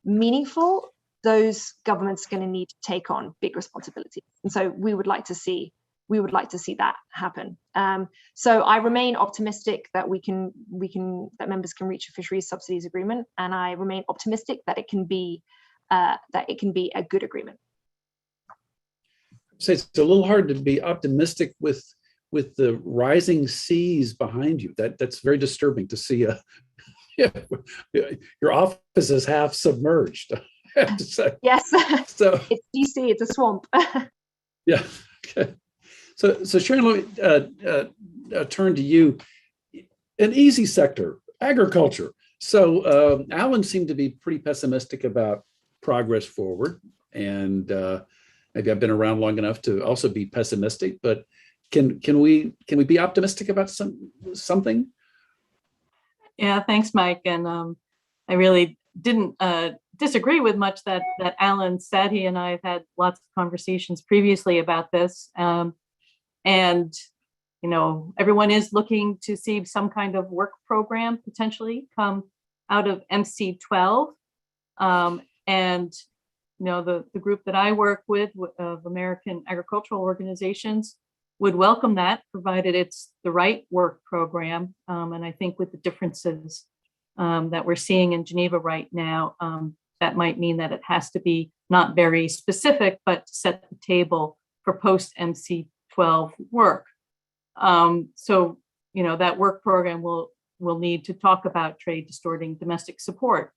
F: meaningful, those governments are going to need to take on big responsibilities. And so we would like to see that happen. So I remain optimistic that that members can reach a fisheries subsidies agreement, and I remain optimistic that it can be a good agreement.
B: So it's a little hard to be optimistic with the rising seas behind you. That's very disturbing to see. Your office is half submerged, I have to say.
F: Yes.
B: So
F: it's DC. It's a swamp.
B: Yeah. Okay. So Sharon, let me turn to you. An easy sector, agriculture. So Alan seemed to be pretty pessimistic about progress forward. And maybe I've been around long enough to also be pessimistic, but can we be optimistic about something?
G: Yeah, thanks, Mike. And I really didn't disagree with much that Alan said. He and I have had lots of conversations previously about this. And, you know, everyone is looking to see some kind of work program potentially come out of MC12. And, you know, the group that I work with of American agricultural organizations would welcome that, provided it's the right work program. And I think with the differences that we're seeing in Geneva right now, that might mean that it has to be not very specific, but set the table for post MC12 work. So, you know, that work program will need to talk about trade distorting domestic support.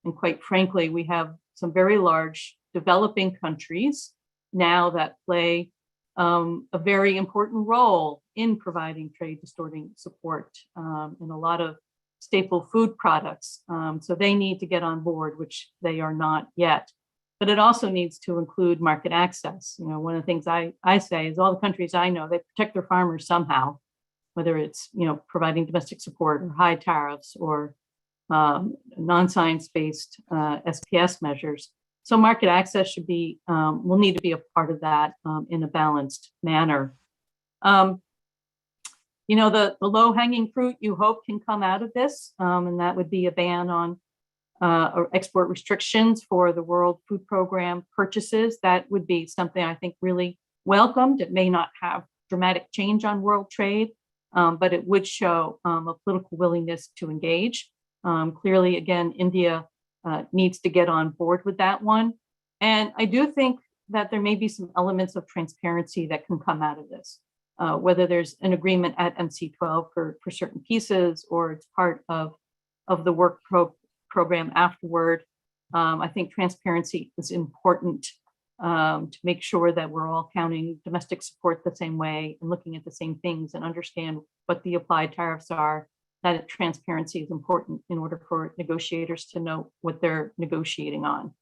G: And quite frankly, we have some very large developing countries now that play a very important role in providing trade distorting support in a lot of staple food products. So they need to get on board, which they are not yet. But it also needs to include market access. You know, one of the things I say is all the countries I know, they protect their farmers somehow, whether it's, you know, providing domestic support or high tariffs or non-science-based SPS measures. So market access should be, will need to be a part of that in a balanced manner. You know, the low-hanging fruit you hope can come out of this, and that would be a ban on or export restrictions for the World Food Program purchases. That would be something I think really welcomed. It may not have dramatic change on world trade, but it would show a political willingness to engage. Clearly, again, India needs to get on board with that one. And I do think that there may be some elements of transparency that can come out of this, whether there's an agreement at MC12 for certain pieces or it's part of the work program afterward. I think transparency is important to make sure that we're all counting domestic support the same way and looking at the same things and understand what the applied tariffs are. That transparency is important in order for negotiators to know what they're negotiating on.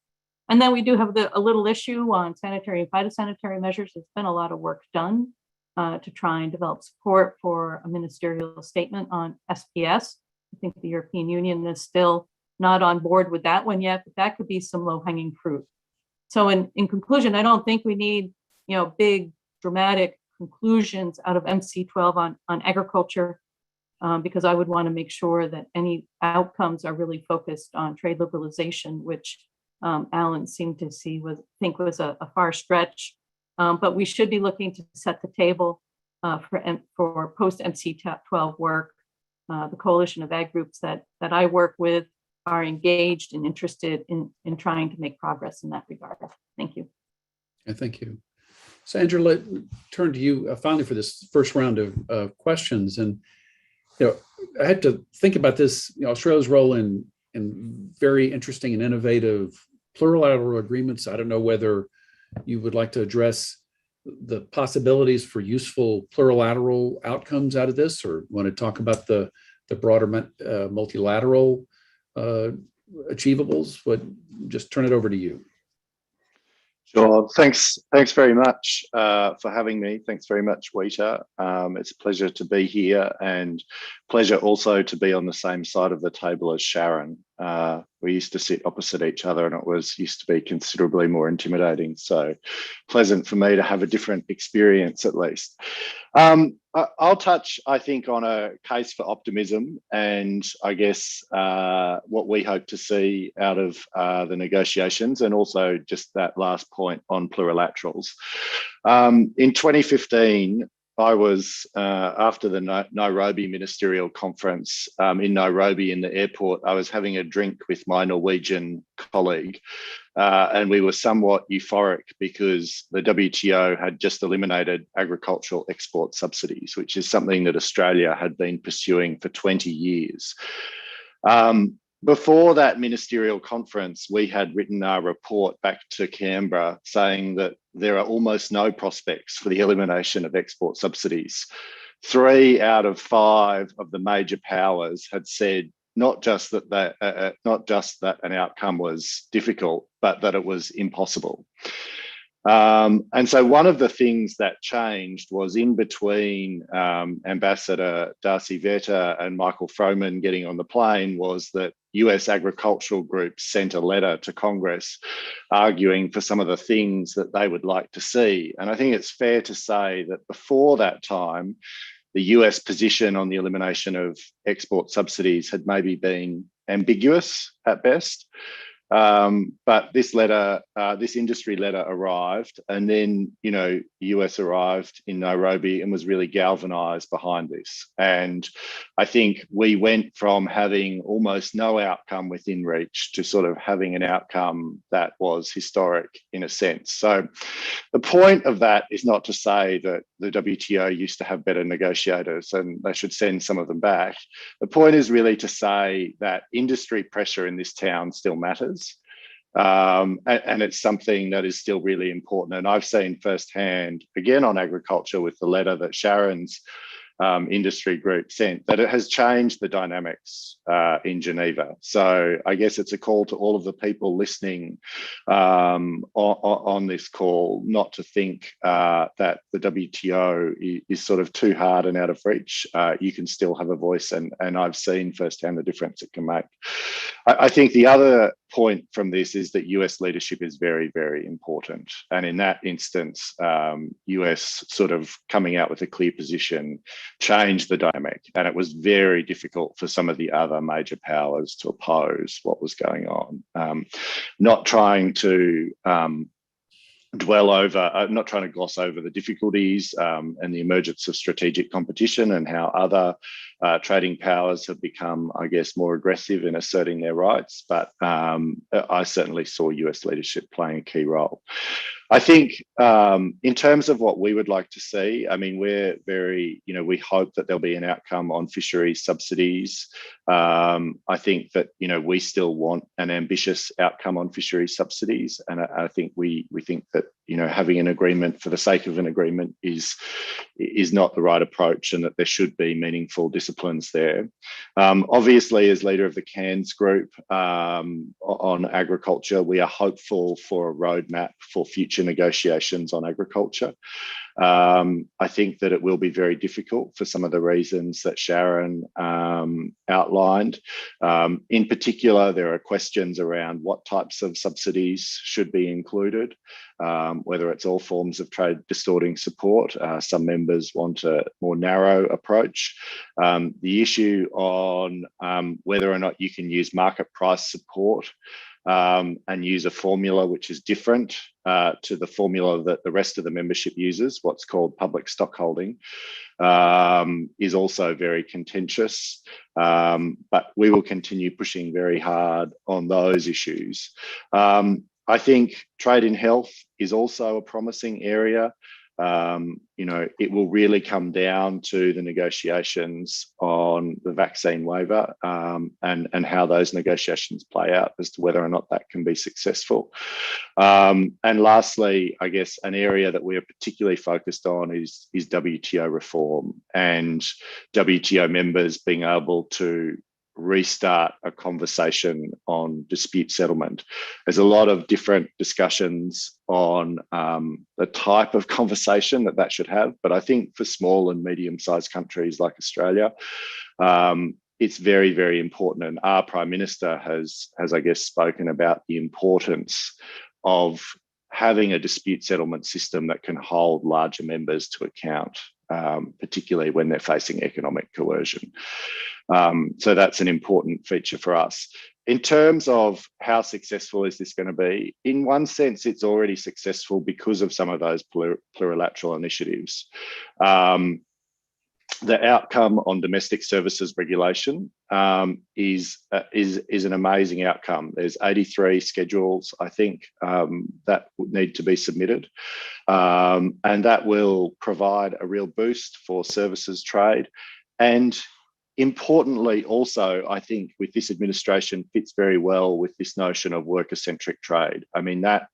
G: And then we do have a little issue on sanitary and phytosanitary measures. There's been a lot of work done to try and develop support for a ministerial statement on SPS. I think the European Union is still not on board with that one yet, but that could be some low-hanging fruit. So in conclusion, I don't think we need, you know, big dramatic conclusions out of MC12 on agriculture. Because I would want to make sure that any outcomes are really focused on trade liberalization, which Alan seemed to think was a far stretch. But we should be looking to set the table for post MC12 work. The coalition of ag groups that I work with are engaged and interested in trying to make progress in that regard. Thank you.
B: Thank you. Sandra, let's turn to you finally for this first round of questions. And you know, I had to think about this, you know, Australia's role in very interesting and innovative plurilateral agreements. I don't know whether you would like to address the possibilities for useful plurilateral outcomes out of this, or want to talk about the broader multilateral achievables. But just turn it over to you.
H: Sure. Thanks very much for having me. Thanks very much, WITA. It's a pleasure to be here, and pleasure also to be on the same side of the table as Sharon. We used to sit opposite each other, and it used to be considerably more intimidating. So pleasant for me to have a different experience, at least. I'll touch, I think, on a case for optimism, and I guess what we hope to see out of the negotiations, and also just that last point on plurilaterals. In 2015, I was, after the Nairobi Ministerial Conference in Nairobi in the airport, I was having a drink with my Norwegian colleague, and we were somewhat euphoric because the WTO had just eliminated agricultural export subsidies, which is something that Australia had been pursuing for 20 years. Before that ministerial conference, we had written our report back to Canberra saying that there are almost no prospects for the elimination of export subsidies. 3 out of 5 of the major powers had said not just that an outcome was difficult, but that it was impossible. And so one of the things that changed was in between Ambassador Darcy Veta and Michael Froman getting on the plane was that US agricultural groups sent a letter to Congress arguing for some of the things that they would like to see. And I think it's fair to say that before that time, the US position on the elimination of export subsidies had maybe been ambiguous at best. But this letter, this industry letter arrived, and then, the US arrived in Nairobi and was really galvanized behind this. And I think we went from having almost no outcome within reach to sort of having an outcome that was historic in a sense. So the point of that is not to say that the WTO used to have better negotiators and they should send some of them back. The point is really to say that industry pressure in this town still matters. And it's something that is still really important. And I've seen firsthand, again on agriculture with the letter that Sharon's industry group sent, that it has changed the dynamics in Geneva. So I guess it's a call to all of the people listening on this call not to think that the WTO is sort of too hard and out of reach. You can still have a voice, and I've seen firsthand the difference it can make. I think the other point from this is that US leadership is very, very important. And in that instance, US sort of coming out with a clear position changed the dynamic. And it was very difficult for some of the other major powers to oppose what was going on. Not trying to not trying to gloss over the difficulties and the emergence of strategic competition and how other trading powers have become, I guess, more aggressive in asserting their rights. But I certainly saw US leadership playing a key role. I think in terms of what we would like to see, I mean, we're very, we hope that there'll be an outcome on fisheries subsidies. I think that, we still want an ambitious outcome on fisheries subsidies. And I think we think that, having an agreement for the sake of an agreement is not the right approach, and that there should be meaningful disciplines there. Obviously, as leader of the CANS group on agriculture, we are hopeful for a roadmap for future negotiations on agriculture. I think that it will be very difficult for some of the reasons that Sharon outlined. In particular, there are questions around what types of subsidies should be included, whether it's all forms of trade distorting support. Some members want a more narrow approach. The issue on whether or not you can use market price support and use a formula which is different to the formula that the rest of the membership uses, what's called public stockholding, is also very contentious. But we will continue pushing very hard on those issues. I think trade in health is also a promising area. It will really come down to the negotiations on the vaccine waiver and how those negotiations play out as to whether or not that can be successful. And lastly, I guess an area that we are particularly focused on is WTO reform and WTO members being able to restart a conversation on dispute settlement. There's a lot of different discussions on the type of conversation that should have, but I think for small and medium-sized countries like Australia, it's very, very important. And our Prime Minister has, I guess, spoken about the importance of having a dispute settlement system that can hold larger members to account, particularly when they're facing economic coercion. So that's an important feature for us. In terms of how successful is this going to be, in one sense, it's already successful because of some of those plurilateral initiatives. The outcome on domestic services regulation is an amazing outcome. There's 83 schedules, I think, that need to be submitted. And that will provide a real boost for services trade. And importantly, also, I think with this administration fits very well with this notion of worker-centric trade. I mean, that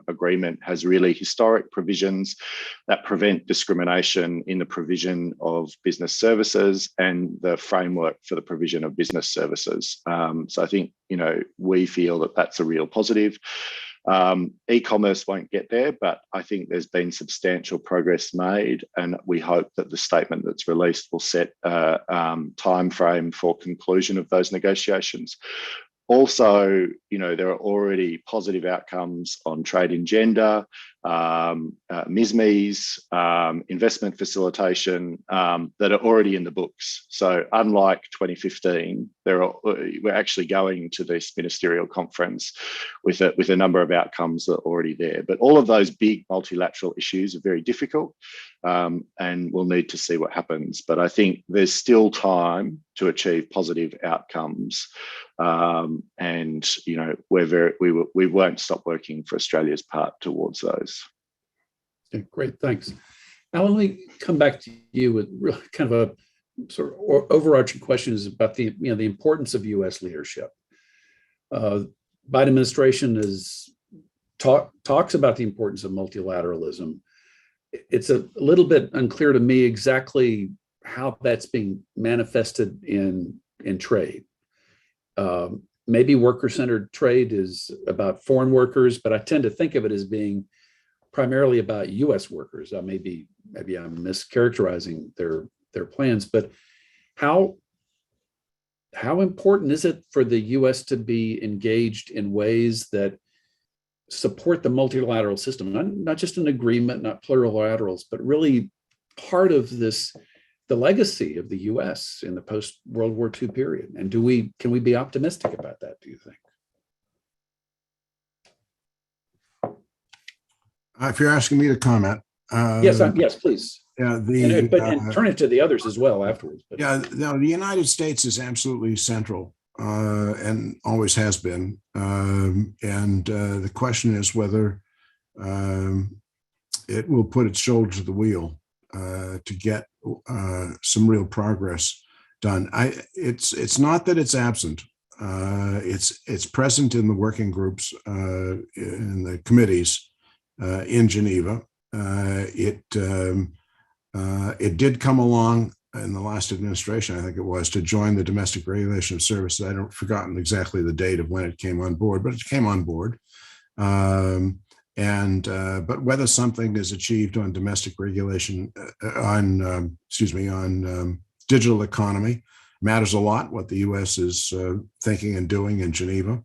H: agreement has really historic provisions that prevent discrimination in the provision of business services and the framework for the provision of business services. So I think, we feel that that's a real positive. E-commerce won't get there, but I think there's been substantial progress made, and we hope that the statement that's released will set a time frame for conclusion of those negotiations. Also, there are already positive outcomes on trade and gender, MISMEs, investment facilitation that are already in the books. So unlike 2015, we're actually going to this Ministerial Conference with a number of outcomes that are already there. But all of those big multilateral issues are very difficult, and we'll need to see what happens. But I think there's still time to achieve positive outcomes. And we won't stop working for Australia's part towards those.
B: Okay, great, thanks. Alan, let me come back to you with really kind of a sort of overarching questions about the importance of U.S. leadership. Biden administration talks about the importance of multilateralism. It's a little bit unclear to me exactly how that's being manifested in trade. Maybe worker-centered trade is about foreign workers, but I tend to think of it as being primarily about U.S. workers. Maybe I'm mischaracterizing their plans, but how important is it for the U.S. to be engaged in ways that support the multilateral system, not just an agreement, not plurilaterals, but really part of the legacy of the U.S. in the post-World War II period? And can we be optimistic about that, do you think?
C: If you're asking me to comment.
B: Yes, please.
C: Yeah,
B: and turn it to the others as well afterwards. But.
C: Yeah, no, the United States is absolutely central and always has been. The question is whether it will put its shoulder to the wheel to get some real progress done. It's not that it's absent. It's present in the working groups, in the committees in Geneva. It did come along in the last administration, I think it was, to join the Domestic Regulation of Services. I don't forgotten exactly the date of when it came on board, but it came on board. But whether something is achieved on domestic regulation, on digital economy, matters a lot. What the U.S. is thinking and doing in Geneva.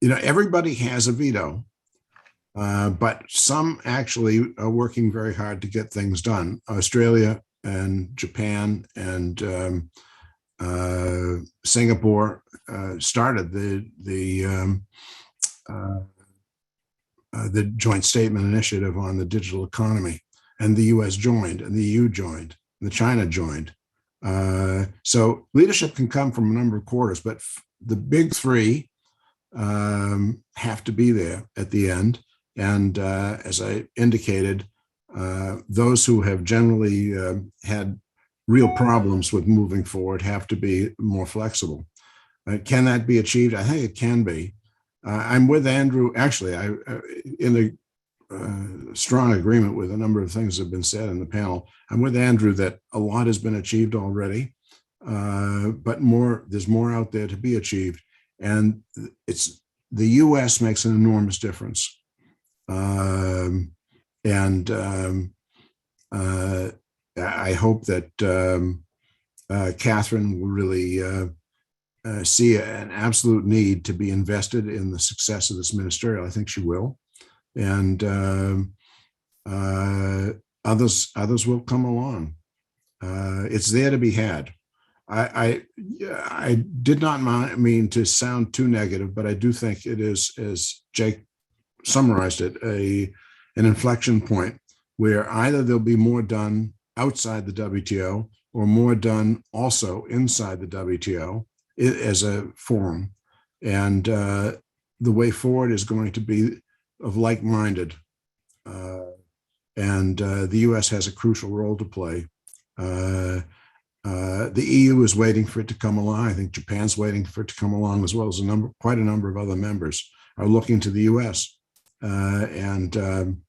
C: Everybody has a veto, but some actually are working very hard to get things done. Australia and Japan and Singapore started the joint statement initiative on the digital economy, and the U.S. joined, and the EU joined, and China joined. So leadership can come from a number of quarters, but the big three have to be there at the end. And as I indicated, those who have generally had real problems with moving forward have to be more flexible. Can that be achieved? I think it can be. I'm with Andrew. Actually, in a strong agreement with a number of things that have been said in the panel. I'm with Andrew that a lot has been achieved already, but there's more out there to be achieved. And the U.S. makes an enormous difference. I hope that Catherine will really see an absolute need to be invested in the success of this ministerial. I think she will. And others will come along. It's there to be had. I did not mean to sound too negative, but I do think it is, as Jake summarized it, an inflection point where either there'll be more done outside the WTO or more done also inside the WTO as a forum. And the way forward is going to be of like-minded and the U.S. has a crucial role to play. The EU is waiting for it to come along. I think Japan's waiting for it to come along, as well as quite a number of other members are looking to the U.S. And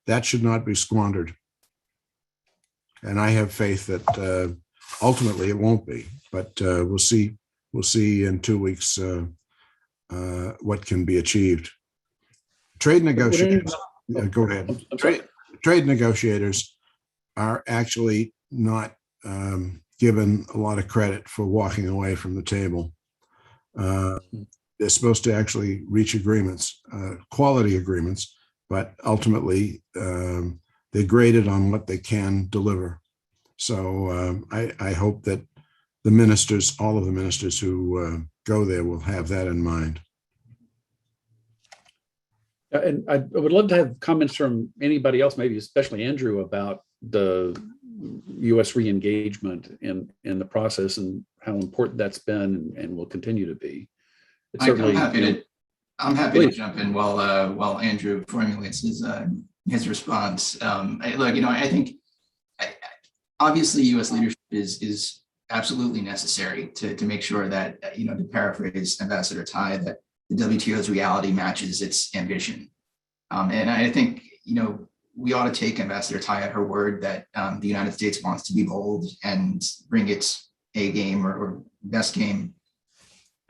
C: that should not be squandered. And I have faith that ultimately it won't be, but we'll see. We'll see in 2 weeks what can be achieved. Trade negotiators. Go ahead. Trade negotiators are actually not given a lot of credit for walking away from the table. They're supposed to actually reach agreements, quality agreements, but ultimately they're graded on what they can deliver. So I hope that the ministers, all of the ministers who go there, will have that in mind.
B: And I would love to have comments from anybody else, maybe especially Andrew, about the U.S. re-engagement in the process and how important that's been and will continue to be. It's certainly,
E: I'm happy to jump in while Andrew formulates his response. I think obviously U.S. leadership is absolutely necessary to make sure that, to paraphrase Ambassador Tai, that the WTO's reality matches its ambition. And I think, we ought to take Ambassador Tai at her word that the United States wants to be bold and bring its A game or best game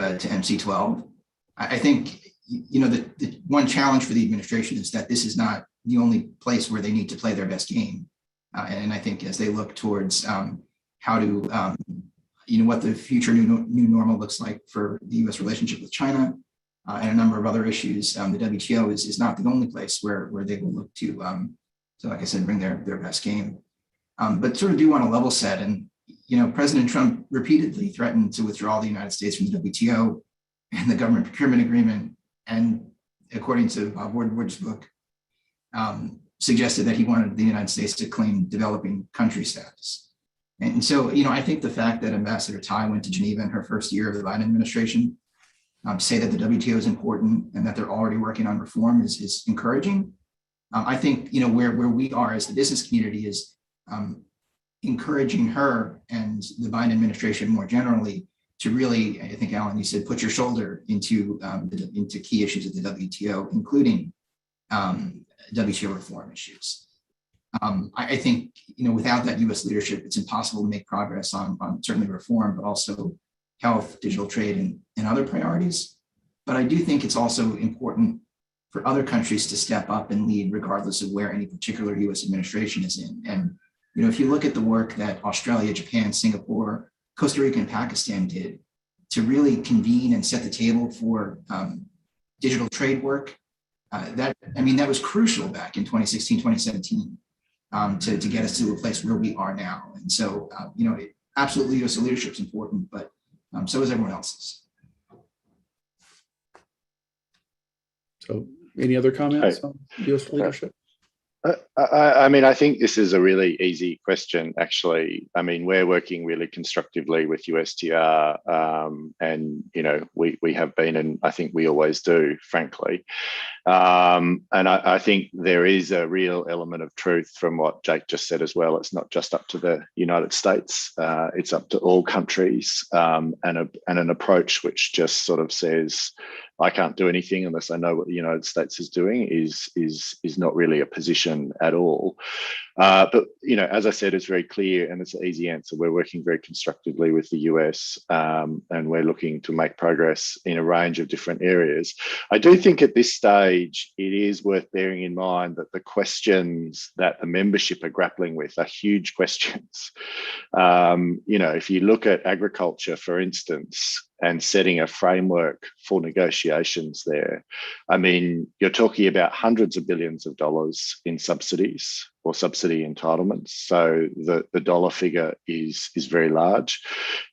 E: to MC12. I think, the one challenge for the administration is that this is not the only place where they need to play their best game. And I think as they look towards how to, what the future new normal looks like for the U.S. relationship with China and a number of other issues, the WTO is not the only place where they will look to, like I said, bring their best game. But sort of do want to level set. And, President Trump repeatedly threatened to withdraw the United States from the WTO and the government procurement agreement. And according to Bob Woodward's book, suggested that he wanted the United States to claim developing country status. And so, I think the fact that Ambassador Tai went to Geneva in her first year of the Biden administration, say that the WTO is important and that they're already working on reform is encouraging. I think, where we are as the business community is encouraging her and the Biden administration more generally to really, I think, Alan, you said, put your shoulder into key issues at the WTO, including WTO reform issues. I think, without that U.S. leadership, it's impossible to make progress on certainly reform, but also health, digital trade, and other priorities. But I do think it's also important for other countries to step up and lead, regardless of where any particular U.S. administration is in. And, if you look at the work that Australia, Japan, Singapore, Costa Rica, and Pakistan did to really convene and set the table for digital trade work, that was crucial back in 2016, 2017 to get us to a place where we are now. And so, absolutely U.S. leadership is important, but so is everyone else's.
B: So any other comments on U.S. leadership?
H: I think this is a really easy question, actually. We're working really constructively with USTR, and, we have been, and I think we always do, frankly. And I think there is a real element of truth from what Jake just said as well. It's not just up to the United States, it's up to all countries, and an approach which just sort of says, I can't do anything unless I know what the United States is doing is not really a position at all. But, as I said, it's very clear and it's an easy answer. We're working very constructively with the US, and we're looking to make progress in a range of different areas. I do think at this stage, it is worth bearing in mind that the questions that the membership are grappling with are huge questions. If you look at agriculture, for instance, and setting a framework for negotiations there, you're talking about hundreds of billions of dollars in subsidies or subsidy entitlements. So the dollar figure is very large.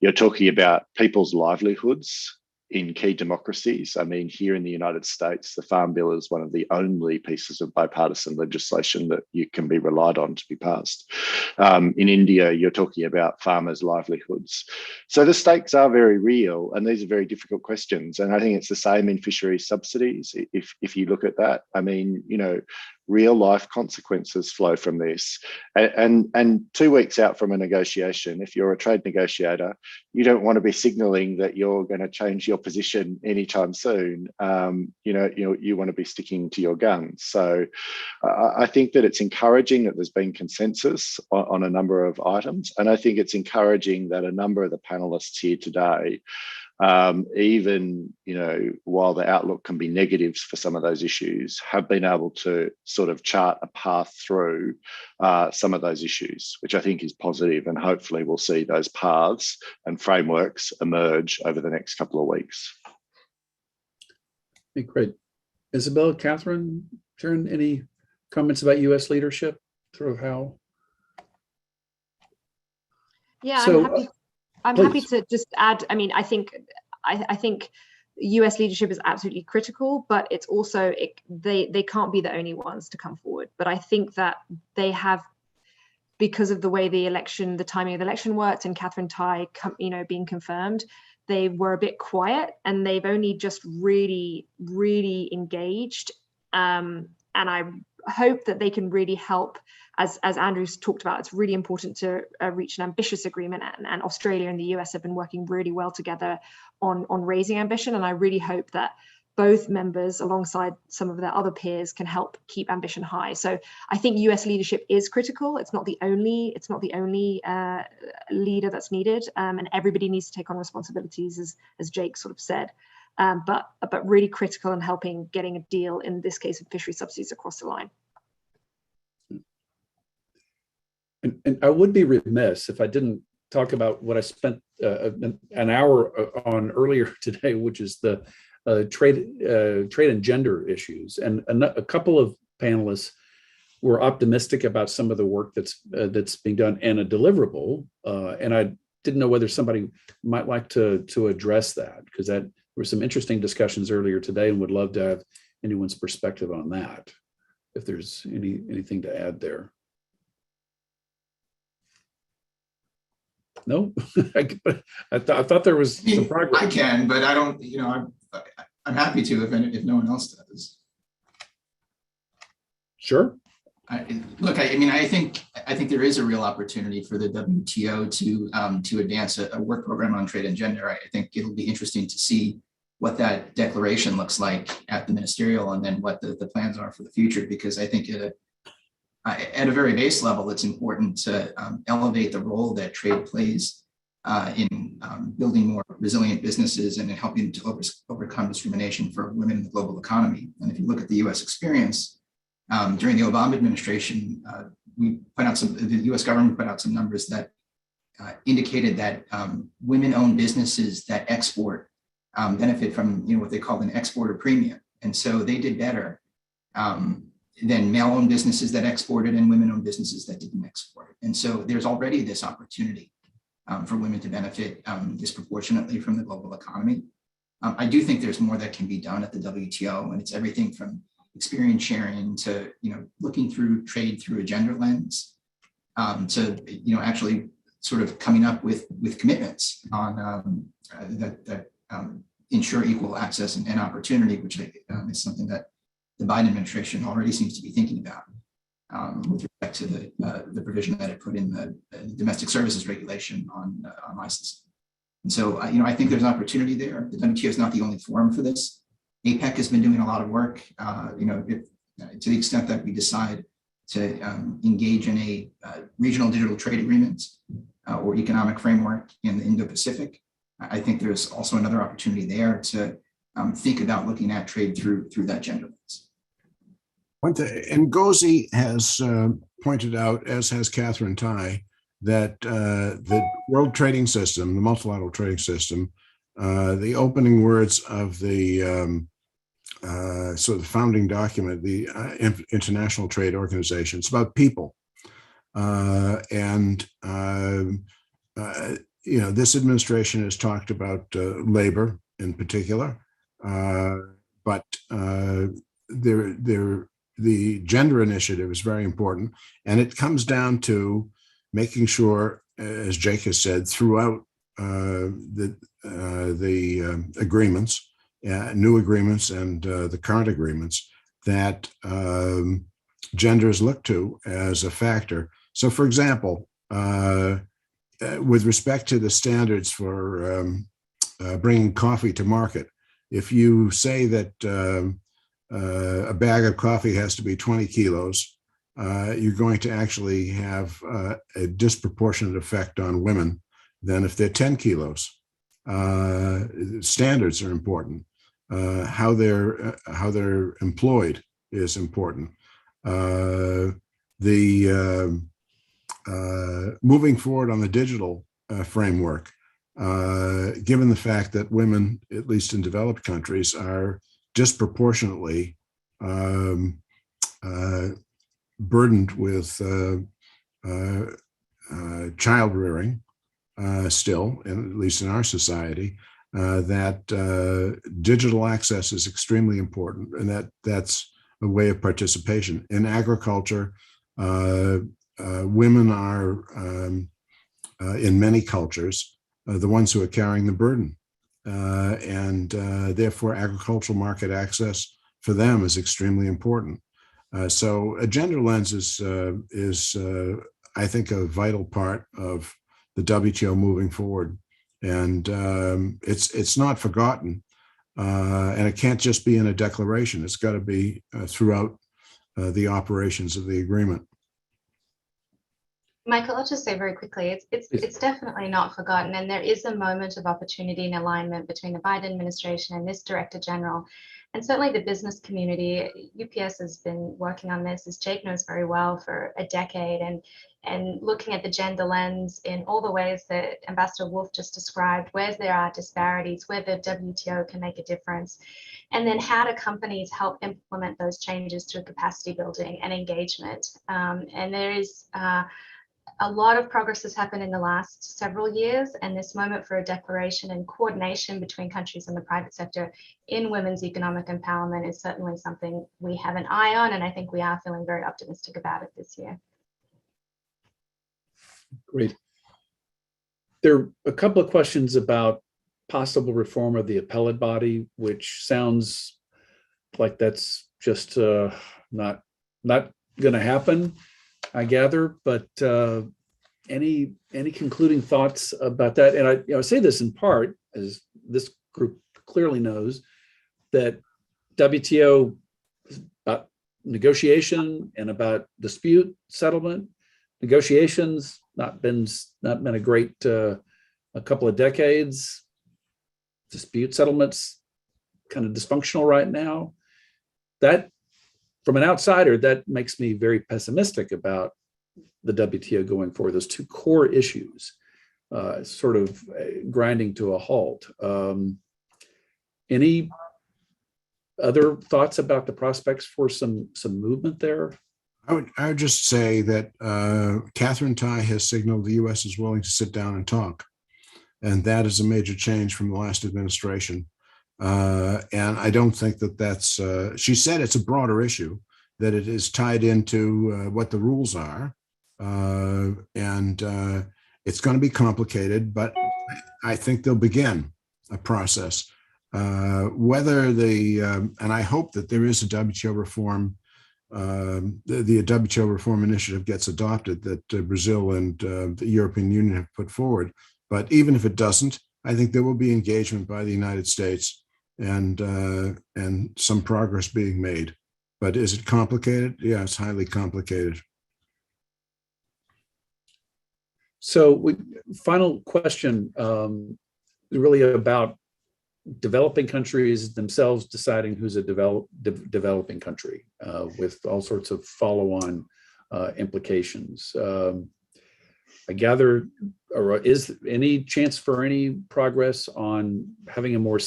H: You're talking about people's livelihoods in key democracies. Here in the United States, the Farm Bill is one of the only pieces of bipartisan legislation that you can be relied on to be passed. In India, you're talking about farmers' livelihoods. So the stakes are very real, and these are very difficult questions. And I think it's the same in fisheries subsidies. If you look at that, real life consequences flow from this. And 2 weeks out from a negotiation, if you're a trade negotiator, you don't want to be signaling that you're going to change your position anytime soon. You want to be sticking to your guns. So I think that it's encouraging that there's been consensus on a number of items. And I think it's encouraging that a number of the panelists here today, even while the outlook can be negatives for some of those issues, have been able to sort of chart a path through some of those issues, which I think is positive, and hopefully we'll see those paths and frameworks emerge over the next couple of weeks.
B: Okay, great. Isabel, Catherine, Sharon, any comments about U.S. leadership? Sort of how?
F: Yeah,
B: So,
F: I'm happy to just add. I mean, I think U.S. leadership is absolutely critical, but it's also they can't be the only ones to come forward. But I think that they have, because of the way the timing of the election worked, and Catherine Tai, being confirmed, they were a bit quiet, and they've only just really engaged. And I hope that they can really help. As Andrew's talked about, it's really important to reach an ambitious agreement, and Australia and the US have been working really well together on raising ambition, and I really hope that both members, alongside some of their other peers, can help keep ambition high. So I think US leadership is critical. It's not the only leader that's needed, and everybody needs to take on responsibilities, as Jake sort of said. But really critical in helping getting a deal, in this case of fishery subsidies, across the line.
B: And I would be remiss if I didn't talk about what I spent an hour on earlier today, which is the trade and gender issues. And a couple of panelists were optimistic about some of the work that's being done and a deliverable. And I didn't know whether somebody might like to address that, because there were some interesting discussions earlier today, and would love to have anyone's perspective on that, if there's anything to add there. No, I thought there was some progress.
E: I can, but I don't. I'm happy to if no one else does.
B: Sure.
E: I think there is a real opportunity for the WTO to advance a work program on trade and gender. I think it'll be interesting to see what that declaration looks like at the ministerial, and then what the plans are for the future. Because I think at a very base level, it's important to elevate the role that trade plays in building more resilient businesses and in helping to overcome discrimination for women in the global economy. And if you look at the U.S. experience, during the Obama administration, the U.S. government put out some numbers that indicated that women-owned businesses that export benefit from what they call an exporter premium. And so they did better than male-owned businesses that exported and women-owned businesses that didn't export. And so there's already this opportunity for women to benefit disproportionately from the global economy. I do think there's more that can be done at the WTO, and it's everything from experience sharing to looking through trade through a gender lens, to actually sort of coming up with commitments on that ensure equal access and opportunity, which is something that the Biden administration already seems to be thinking about with respect to the provision that it put in the domestic services regulation on licensing. And so, I think there's an opportunity there. The WTO is not the only forum for this. APEC has been doing a lot of work. To the extent that we decide to engage in a regional digital trade agreement or economic framework in the Indo-Pacific, I think there's also another opportunity there to think about looking at trade through that gender lens.
C: Ngozi has pointed out, as has Catherine Tai, that the world trading system, the multilateral trading system, the opening words of the sort of founding document, the International Trade Organization, it's about people. This administration has talked about labor in particular, but the gender initiative is very important, and it comes down to making sure, as Jake has said, throughout the agreements, new agreements and the current agreements, that gender is looked to as a factor. So, for example, with respect to the standards for bringing coffee to market, if you say that a bag of coffee has to be 20 kilos, you're going to actually have a disproportionate effect on women than if they're 10 kilos. Standards are important. How they're employed is important. Moving forward on the digital framework, given the fact that women, at least in developed countries, are disproportionately burdened with child rearing still, at least in our society, that digital access is extremely important, and that's a way of participation. In agriculture, women are, in many cultures, the ones who are carrying the burden. And therefore, agricultural market access for them is extremely important. So a gender lens is I think, a vital part of the WTO moving forward. And it's not forgotten. And it can't just be in a declaration. It's got to be throughout the operations of the agreement.
D: Michael, I'll just say very quickly, it's definitely not forgotten, and there is a moment of opportunity and alignment between the Biden administration and this Director General, and certainly the business community. UPS has been working on this, as Jake knows very well, for a decade, and looking at the gender lens in all the ways that Ambassador Wolff just described, where there are disparities, where the WTO can make a difference, and then how do companies help implement those changes through capacity building and engagement. And there is a lot of progress has happened in the last several years, and this moment for a declaration and coordination between countries and the private sector in women's economic empowerment is certainly something we have an eye on, and I think we are feeling very optimistic about it this year.
B: Great. There are a couple of questions about possible reform of the appellate body, which sounds like that's just not going to happen, I gather. But any concluding thoughts about that? And I say this in part, as this group clearly knows, that WTO is about negotiation and about dispute settlement. Negotiations not been a great a couple of decades. Dispute settlements kind of dysfunctional right now. That, from an outsider, that makes me very pessimistic about the WTO going forward. Those two core issues sort of grinding to a halt. Any other thoughts about the prospects for some movement there?
C: I would just say that Catherine Tai has signaled the U.S. is willing to sit down and talk. And that is a major change from the last administration. And I don't think that's, she said it's a broader issue, that it is tied into what the rules are. And it's going to be complicated, but I think they'll begin a process. Whether and I hope that there is a WTO reform, the WTO reform initiative gets adopted that Brazil and the European Union have put forward. But even if it doesn't, I think there will be engagement by the United States and some progress being made. But is it complicated? Yeah, it's highly complicated.
B: So, final question, really about developing countries themselves deciding who's a developing country with all sorts of follow-on implications. I gather, or is any chance for any progress on having a more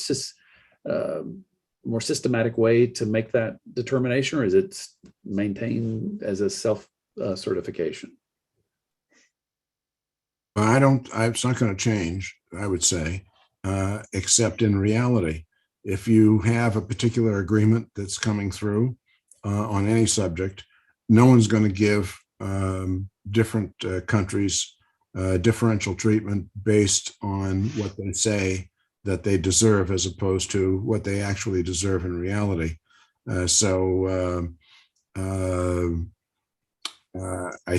B: systematic way to make that determination, or is it maintained as a self-certification?
C: It's not going to change, I would say, except in reality. If you have a particular agreement that's coming through on any subject, no one's going to give different countries differential treatment based on what they say that they deserve as opposed to what they actually deserve in reality. So I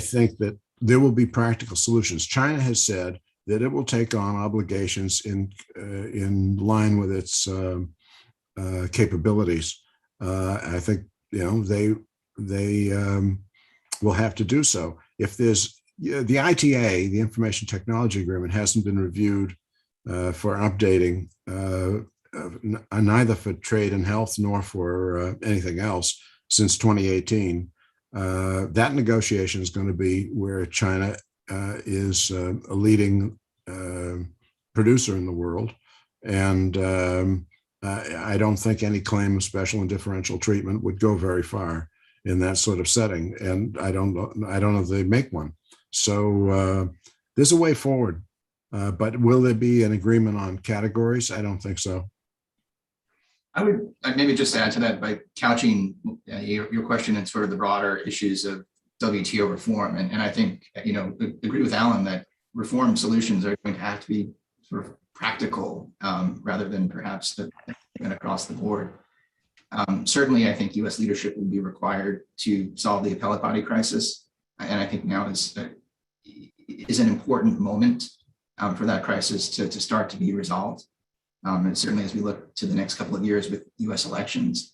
C: think that there will be practical solutions. China has said that it will take on obligations in line with its capabilities. I think they will have to do so. If there's the ITA, the Information Technology Agreement, hasn't been reviewed for updating, neither for trade and health nor for anything else since 2018. That negotiation is going to be where China is a leading producer in the world, and I don't think any claim of special and differential treatment would go very far in that sort of setting, and I don't know if they make one. So there's a way forward, but will there be an agreement on categories? I don't think so.
E: I would maybe just add to that by couching your question in sort of the broader issues of WTO reform, and I think agree with Alan that reform solutions are going to have to be sort of practical rather than perhaps across the board. Certainly, I think U.S. leadership will be required to solve the appellate body crisis, and I think now is an important moment for that crisis to start to be resolved. And certainly as we look to the next couple of years with U.S. elections.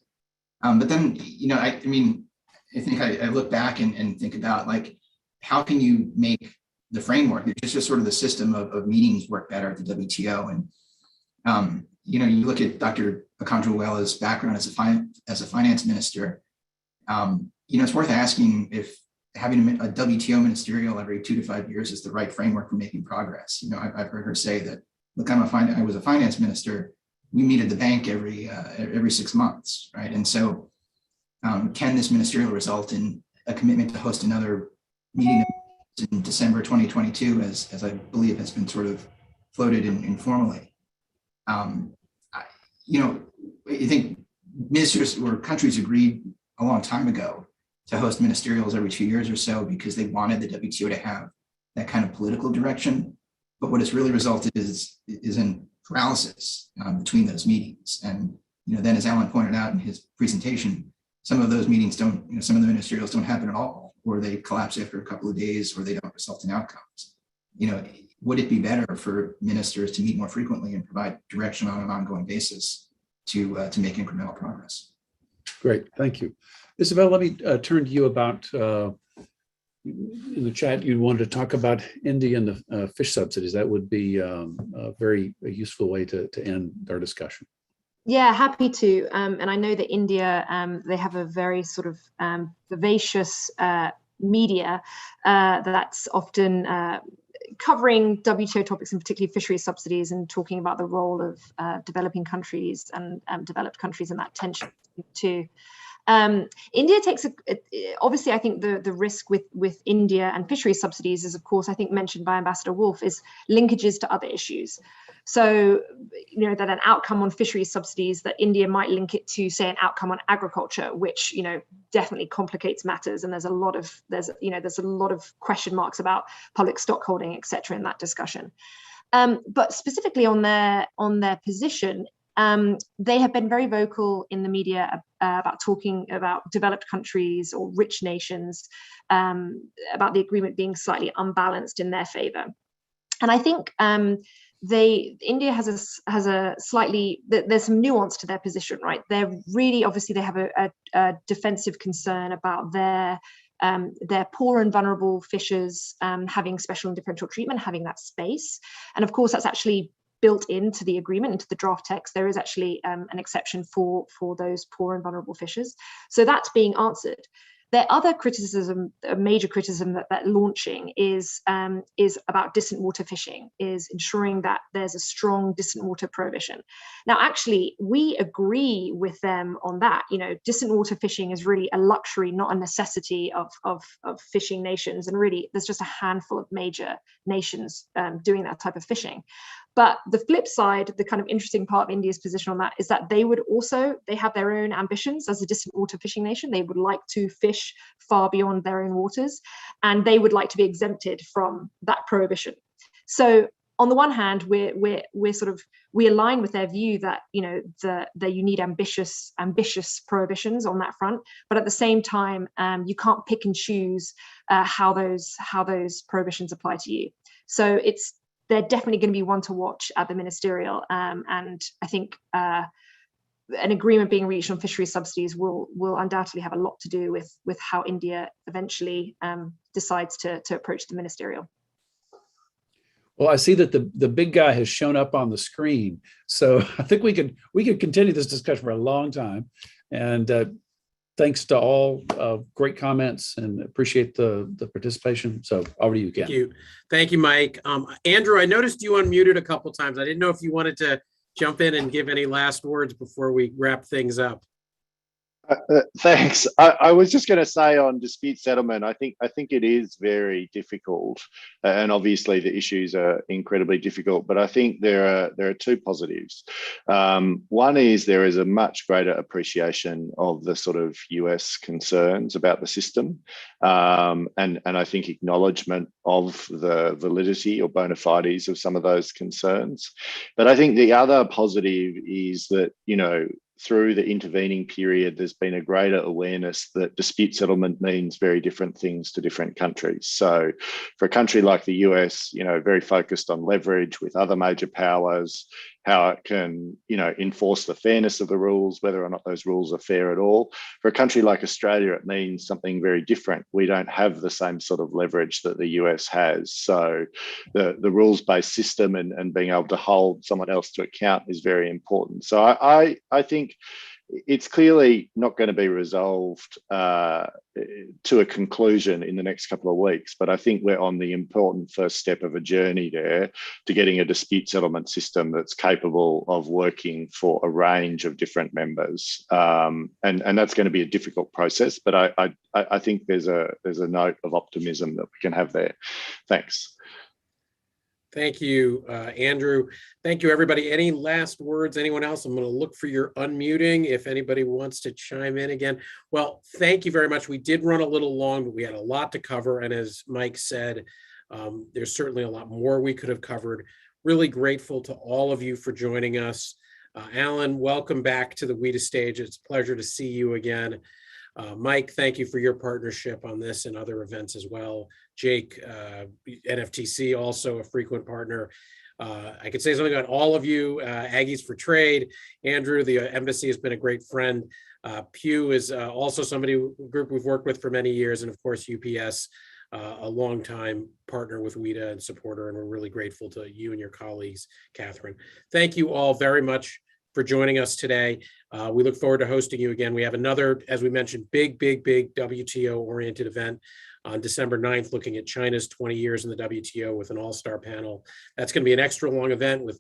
E: But then, I think I look back and think about, like, how can you make the framework, it's just sort of the system of meetings work better at the WTO? And, you look at Dr. Akanjo-Iweala's background as a finance minister, it's worth asking if having a WTO ministerial every 2 to 5 years is the right framework for making progress. I've heard her say that, look, I was a finance minister. We meet at the bank every 6 months, right? And so, can this ministerial result in a commitment to host another meeting in December 2022, as I believe has been sort of floated informally? I think ministers or countries agreed a long time ago to host ministerials every 2 years or so because they wanted the WTO to have that kind of political direction. But what it's really resulted is in paralysis between those meetings. And then, as Alan pointed out in his presentation, some of those meetings don't, some of the ministerials don't happen at all, or they collapse after a couple of days, or they don't result in outcomes. Would it be better for ministers to meet more frequently and provide direction on an ongoing basis to make incremental progress?
B: Great, thank you. Isabel, let me turn to you about in the chat, you wanted to talk about India and the fish subsidies. That would be a very useful way to end our discussion.
F: Yeah, happy to. And I know that India, they have a very sort of vivacious media that's often covering WTO topics, and particularly fisheries subsidies, and talking about the role of developing countries and developed countries in that tension too. India takes obviously, I think the risk with India and fisheries subsidies is, of course, I think mentioned by Ambassador Wolff, is linkages to other issues. So, that an outcome on fisheries subsidies, that India might link it to, say, an outcome on agriculture, which, definitely complicates matters. And there's a lot of question marks about public stockholding, et cetera, in that discussion. But specifically on their position, they have been very vocal in the media about talking about developed countries or rich nations, about the agreement being slightly unbalanced in their favor. And I think India has a slightly, there's some nuance to their position, right? They're really, obviously they have a defensive concern about their poor and vulnerable fishers having special and differential treatment, having that space. And of course, that's actually built into the agreement, into the draft text. There is actually an exception for those poor and vulnerable fishers. So that's being answered. Their other criticism, a major criticism that launching is about distant water fishing, is ensuring that there's a strong distant water prohibition. Now, actually, we agree with them on that. Distant water fishing is really a luxury, not a necessity of fishing nations. And really, there's just a handful of major nations doing that type of fishing. But the flip side, the kind of interesting part of India's position on that is that they have their own ambitions as a distant water fishing nation. They would like to fish far beyond their own waters, and they would like to be exempted from that prohibition. So on the one hand, we align with their view that, you know, that you need ambitious prohibitions on that front, but at the same time, you can't pick and choose how those prohibitions apply to you. So they're definitely going to be one to watch at the ministerial, and I think an agreement being reached on fisheries subsidies will undoubtedly have a lot to do with how India eventually decides to approach the ministerial.
B: Well, I see that the big guy has shown up on the screen, so I think we could continue this discussion for a long time. And thanks to all, great comments, and appreciate the participation. So over to you, Ken.
A: Thank you, Mike. Andrew, I noticed you unmuted a couple times. I didn't know if you wanted to jump in and give any last words before we wrap things up.
H: Thanks. I was just going to say on dispute settlement, I think it is very difficult, and obviously the issues are incredibly difficult. But I think there are two positives. One is there is a much greater appreciation of the sort of US concerns about the system, and I think acknowledgement of the validity or bona fides of some of those concerns. But I think the other positive is that, you know, through the intervening period, there's been a greater awareness that dispute settlement means very different things to different countries. So for a country like the US, you know, very focused on leverage with other major powers, how it can, you know, enforce the fairness of the rules, whether or not those rules are fair at all. For a country like Australia, it means something very different. We don't have the same sort of leverage that the US has. So the rules-based system and being able to hold someone else to account is very important. So I think it's clearly not going to be resolved to a conclusion in the next couple of weeks, but I think we're on the important first step of a journey there to getting a dispute settlement system that's capable of working for a range of different members, and that's going to be a difficult process. But I think there's a note of optimism that we can have there. Thanks.
A: Thank you, Andrew. Thank you, everybody. Any last words? Anyone else? I'm going to look for your unmuting if anybody wants to chime in again. Well, thank you very much. We did run a little long, but we had a lot to cover. And as Mike said, there's certainly a lot more we could have covered. Really grateful to all of you for joining us. Alan, welcome back to the WITA stage. It's a pleasure to see you again. Mike, thank you for your partnership on this and other events as well. Jake, NFTC, also a frequent partner. I could say something about all of you, Aggies for Trade. Andrew, the embassy has been a great friend. Pew is also group we've worked with for many years. And of course, UPS, a longtime partner with WITA and supporter. And we're really grateful to you and your colleagues, Catherine. Thank you all very much for joining us today. We look forward to hosting you again. We have another, as we mentioned, big WTO-oriented event on December 9th, looking at China's 20 years in the WTO with an all-star panel. That's going to be an extra long event with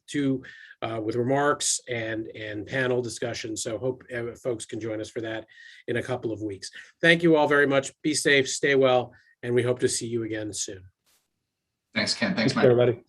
A: with remarks and panel discussion. So hope folks can join us for that in a couple of weeks. Thank you all very much. Be safe, stay well, and we hope to see you again soon.
E: Thanks, Ken. Thanks, Mike.
B: Everybody.